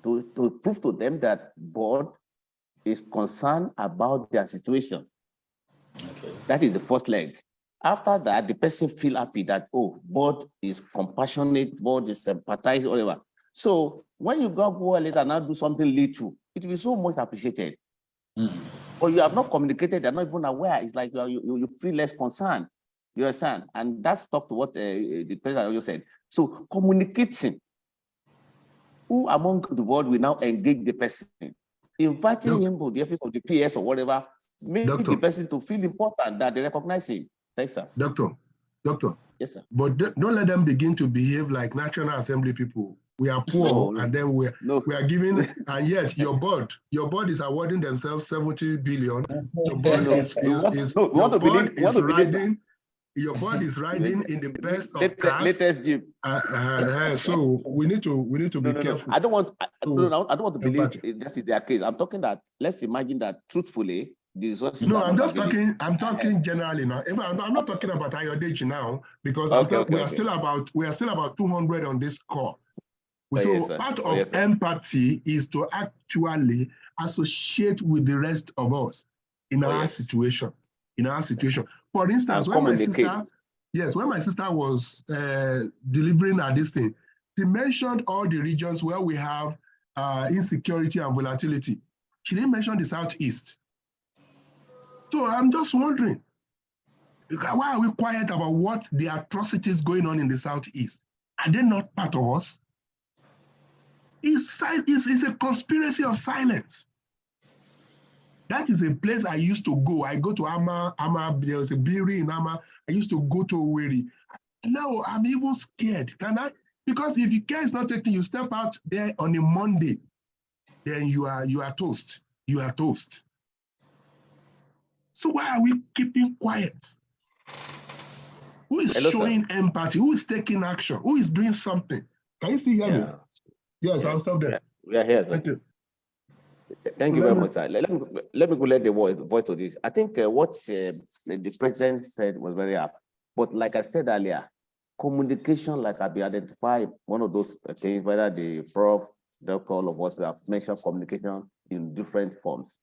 to prove to them that board is concerned about their situation. Okay. That is the first leg. After that, the person feel happy that, oh, board is compassionate, board is sympathizing, whatever. So when you go later and now do something little, it will be so much appreciated. Or you have not communicated, they're not even aware. It's like you feel less concerned. You understand? And that's talk to what the president also said. So communicating. Who among the board will now engage the person? Inviting him to the office of the PS or whatever, make the person to feel important that they recognize him. Thanks, sir. Doctor. Yes, sir. But don't let them begin to behave like National Assembly people. We are poor, and then we are giving, and yet your board is awarding themselves 70 billion. Your board is riding in the best of cars. Latest Jeep. So we need to be careful. I don't want to believe that is their case. I'm talking that, let's imagine that truthfully, the resources. No, I'm talking generally now. I'm not talking about Ayodeji now, because we are still about 200 on this call. So part of empathy is to actually associate with the rest of us in our situation. For instance, when my sister was delivering at this thing, she mentioned all the regions where we have insecurity and volatility. She didn't mention the Southeast. So I'm just wondering, why are we quiet about what the atrocities going on in the Southeast? Are they not part of us? It's a conspiracy of silence. That is a place I used to go. I go to Ama, there was a brewery in Ama. I used to go to Oweri. Now I'm even scared. Can I? Because if your care is not taken, you step out there on a Monday, then you are toast. You are toast. So why are we keeping quiet? Who is showing empathy? Who is taking action? Who is doing something? Can you still hear me? Yes, I'll stop there. We are here, sir. Thank you. Thank you very much, sir. Let me go let the voice to this. I think what the president said was very apt. But like I said earlier, communication, like I've identified one of those things, whether the prof, doctor, all of us have mentioned communication in different forms.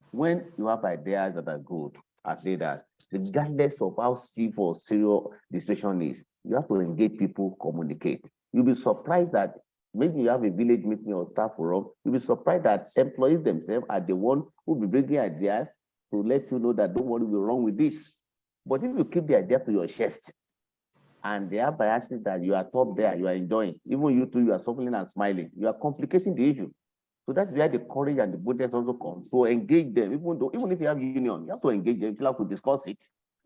When you have ideas that are good as leaders, regardless of how stiff or serious the situation is, you have to engage people, communicate. You'll be surprised that maybe you have a village meeting or staff forum, you'll be surprised that employees themselves are the one who will be bringing ideas to let you know that don't worry, we're wrong with this. But if you keep the idea to your chest, and they are biases that you are top there, you are enjoying, even you too, you are suffering and smiling, you are complicating the issue. So that's where the courage and the boldness also come. So engage them, even if you have union, you have to engage them, you have to discuss it.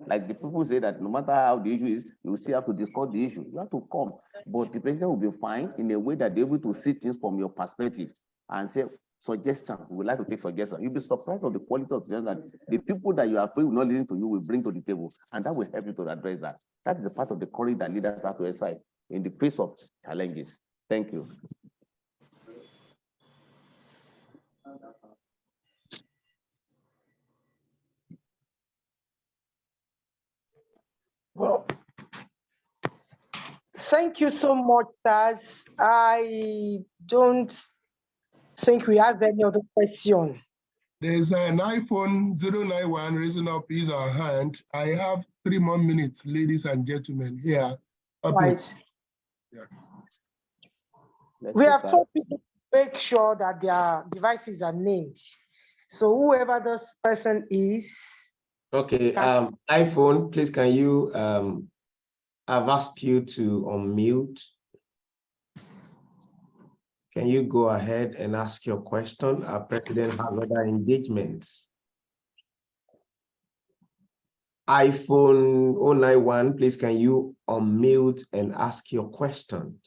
Like the people say that no matter how the issue is, you still have to discuss the issue. You have to come. But the president will be fine in a way that they're able to see things from your perspective and say, suggestion, we would like to take suggestions. You'll be surprised of the quality of suggestions that the people that you are afraid will not listen to you will bring to the table. And that will help you to address that. That is the part of the courage that leaders have to exercise in the face of challenges. Thank you. Well, thank you so much, Taz. I don't think we have any other question. There's an iPhone 091 raising up his hand. I have 3 more minutes, ladies and gentlemen. Here. Right. Yeah. We have told people to make sure that their devices are named. So whoever this person is. Okay, iPhone, please can you, I've asked you to unmute. Can you go ahead and ask your question? Our president has other engagements. iPhone 091, please can you unmute and ask your question?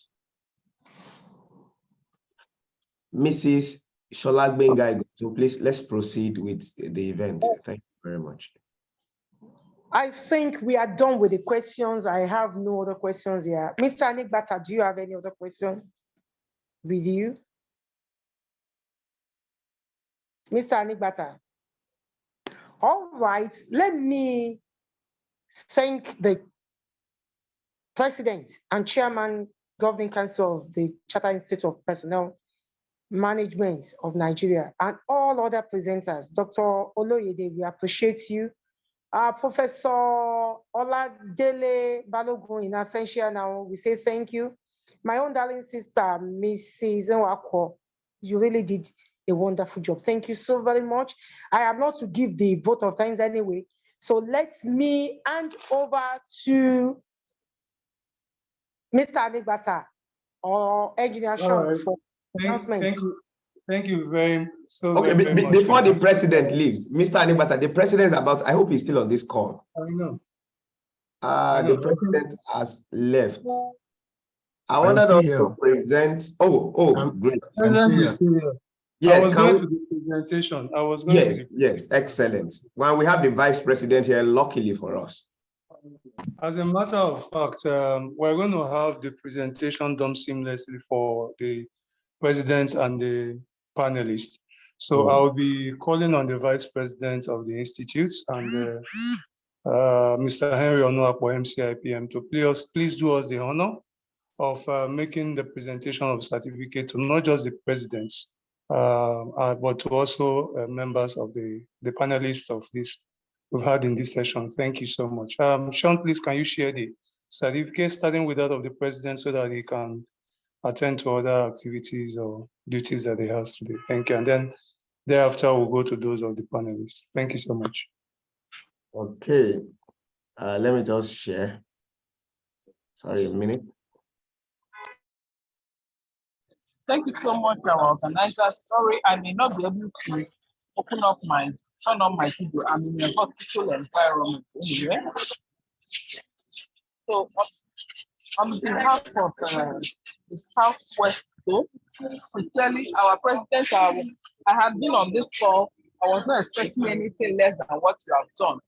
Mrs. Sholagbengai, so please let's proceed with the event. Thank you very much. I think we are done with the questions. I have no other questions here. Mr. Anigbata, do you have any other questions with you? Mr. Anigbata. All right, let me thank the President and Chairman, Governing Council of the Chartered Institute of Personnel Management of Nigeria, and all other presenters. Dr. Oloyede, we appreciate you. Professor Oladele Balogun in absentia now, we say thank you. My own darling sister, Mrs. Nwako, you really did a wonderful job. Thank you so very much. I am not to give the vote of thanks anyway. So let me hand over to Mr. Anigbata or Engineer Sean for announcement. Thank you very much. Before the president leaves, Mr. Anigbata, the president is about, I hope he's still on this call. I know. The president has left. I wanted us to present. Great. Yes, I was going to the presentation. Yes, excellent. Well, we have the vice president here, luckily for us. As a matter of fact, we're going to have the presentation done seamlessly for the president and the panelists. So I'll be calling on the vice president of the institute and Mr. Henry Onuakpo, CIPM, to please do us the honor of making the presentation of certificate to not just the presidents, but to also members of the panelists of this we've had in this session. Thank you so much. Sean, please, can you share the certificate starting with that of the president so that he can attend to other activities or duties that he has today? Thank you. And then thereafter, we'll go to those of the panelists. Thank you so much. Okay. Let me just share. Sorry, a minute. Thank you so much, our organizers. Sorry, I may not be able to turn on my video. I'm in a hospital environment anyway. So, on behalf of the Southwest Zone, sincerely, our president, I had been on this call. I was not expecting anything less than what you have done.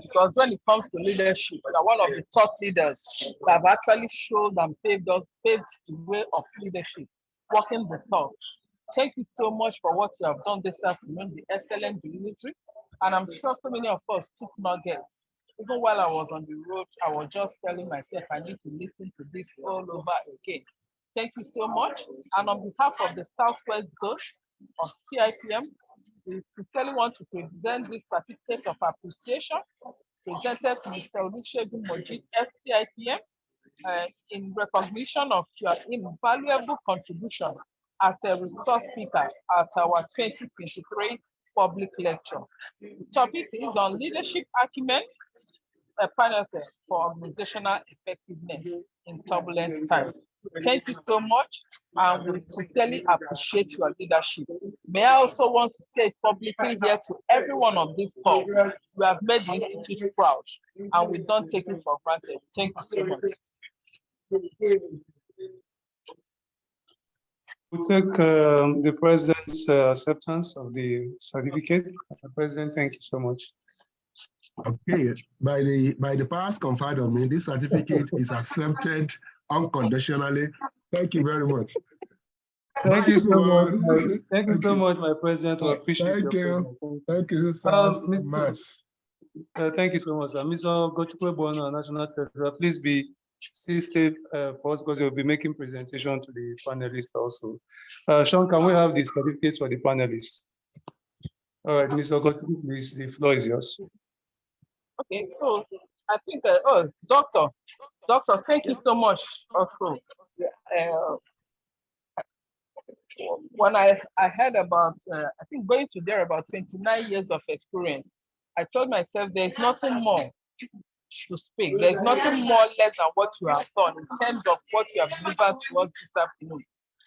Because when it comes to leadership, you are one of the top leaders that have actually showed and paved the way of leadership, walking the talk. Thank you so much for what you have done this afternoon, the excellent delivery. And I'm sure so many of us took nuggets. Even while I was on the road, I was just telling myself I need to listen to this all over again. Thank you so much. And on behalf of the Southwest Zone of CIPM, we sincerely want to present this certificate of appreciation presented to Mr. Olusegun Moji, FCIPM, in recognition of your invaluable contribution as a resource speaker at our 2023 public lecture. The topic is on leadership acumen, a Panacea for organizational effectiveness in turbulent times. Thank you so much, and we sincerely appreciate your leadership. May I also want to say publicly here to everyone on this call, we have made the institute proud, and we don't take it for granted. Thank you so much. We'll take the president's acceptance of the certificate. President, thank you so much. Okay, by the powers conferred on me, this certificate is accepted unconditionally. Thank you very much. Thank you so much. Thank you so much, my president. We appreciate Thank you. Thank you so much. Thank you so much, sir. Mr. Gochukwe Bono, National Treasurer, please stay for us because we'll be making presentation to the panelists also. Sean, can we have the certificates for the panelists? All right, Mr. Gochukwe, please, the floor is yours. Okay, so I think, Doctor, thank you so much also. When I heard about, I think going to there about 29 years of experience, I told myself there's nothing more to speak. There's nothing more less than what you have done in terms of what you have delivered to us this afternoon.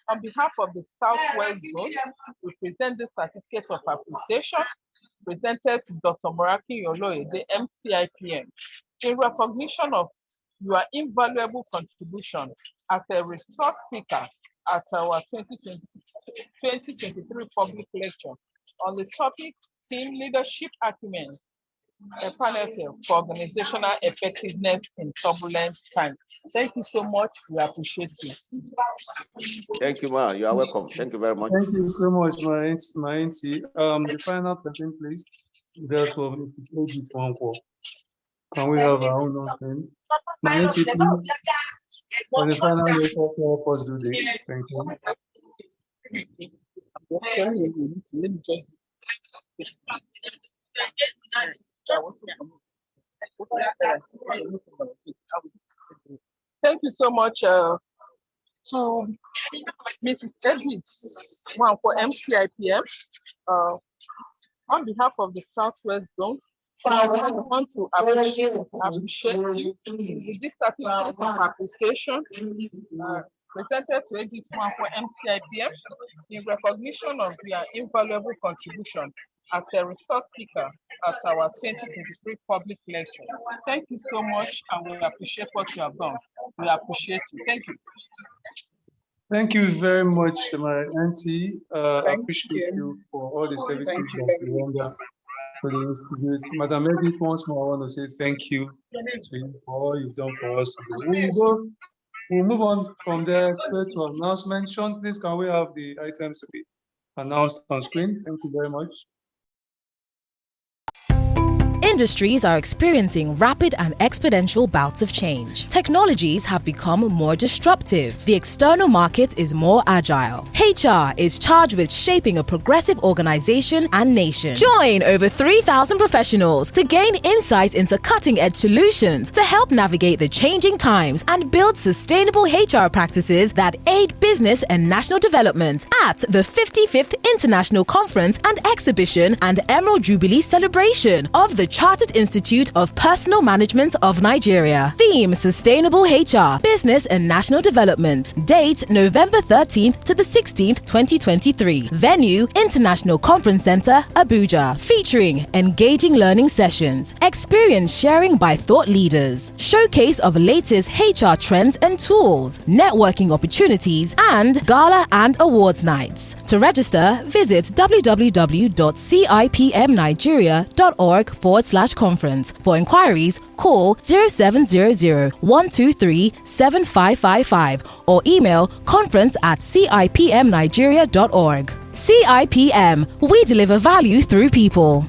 On behalf of the Southwest Zone, we present this certificate of appreciation presented to Dr. Moraki Oloye, the MCIPM, in recognition of your invaluable contribution as a resource speaker at our 2023 public lecture on the topic Team Leadership Acumen, a Panacea for organizational effectiveness in turbulent times. Thank you so much. We appreciate you. Thank you, Ma. You are welcome. Thank you very much. Thank you so much, my NC. The final person, please. That's what we take this one for. Can we have our own thing? My auntie, for the final letter, help us do this. Thank you. Thank you so much to Mrs. Edith for CIPM. On behalf of the Southwest Zone, I want to appreciate you with this certificate of appreciation presented to Edith for CIPM in recognition of their invaluable contribution as a resource speaker at our 2023 public lecture. Thank you so much, and we appreciate what you have done. We appreciate you. Thank you. Thank you very much, my auntie. I appreciate you for all the services that you render to the institute. Madam Edith, once more, I want to say thank you to you for all you've done for us. We'll move on from there to announcement. Sean, please, can we have the items to be announced on screen? Thank you very much. Industries are experiencing rapid and exponential bouts of change. Technologies have become more disruptive. The external market is more agile. HR is charged with shaping a progressive organization and nation. Join over 3,000 professionals to gain insight into cutting-edge solutions to help navigate the changing times and build sustainable HR practices that aid business and national development at the 55th International Conference and Exhibition and Emerald Jubilee Celebration of the Chartered Institute of Personal Management of Nigeria. Theme: Sustainable HR, Business and National Development. Date: November 13th to the 16th, 2023. Venue: International Conference Center, Abuja. Featuring engaging learning sessions, experience sharing by thought leaders, showcase of latest HR trends and tools, networking opportunities, and gala and awards nights. To register, visit www.cipmnigeria.org/conference. For inquiries, call 0700-123-7555 or email conference@cipmnigeria.org. CIPM, we deliver value through people.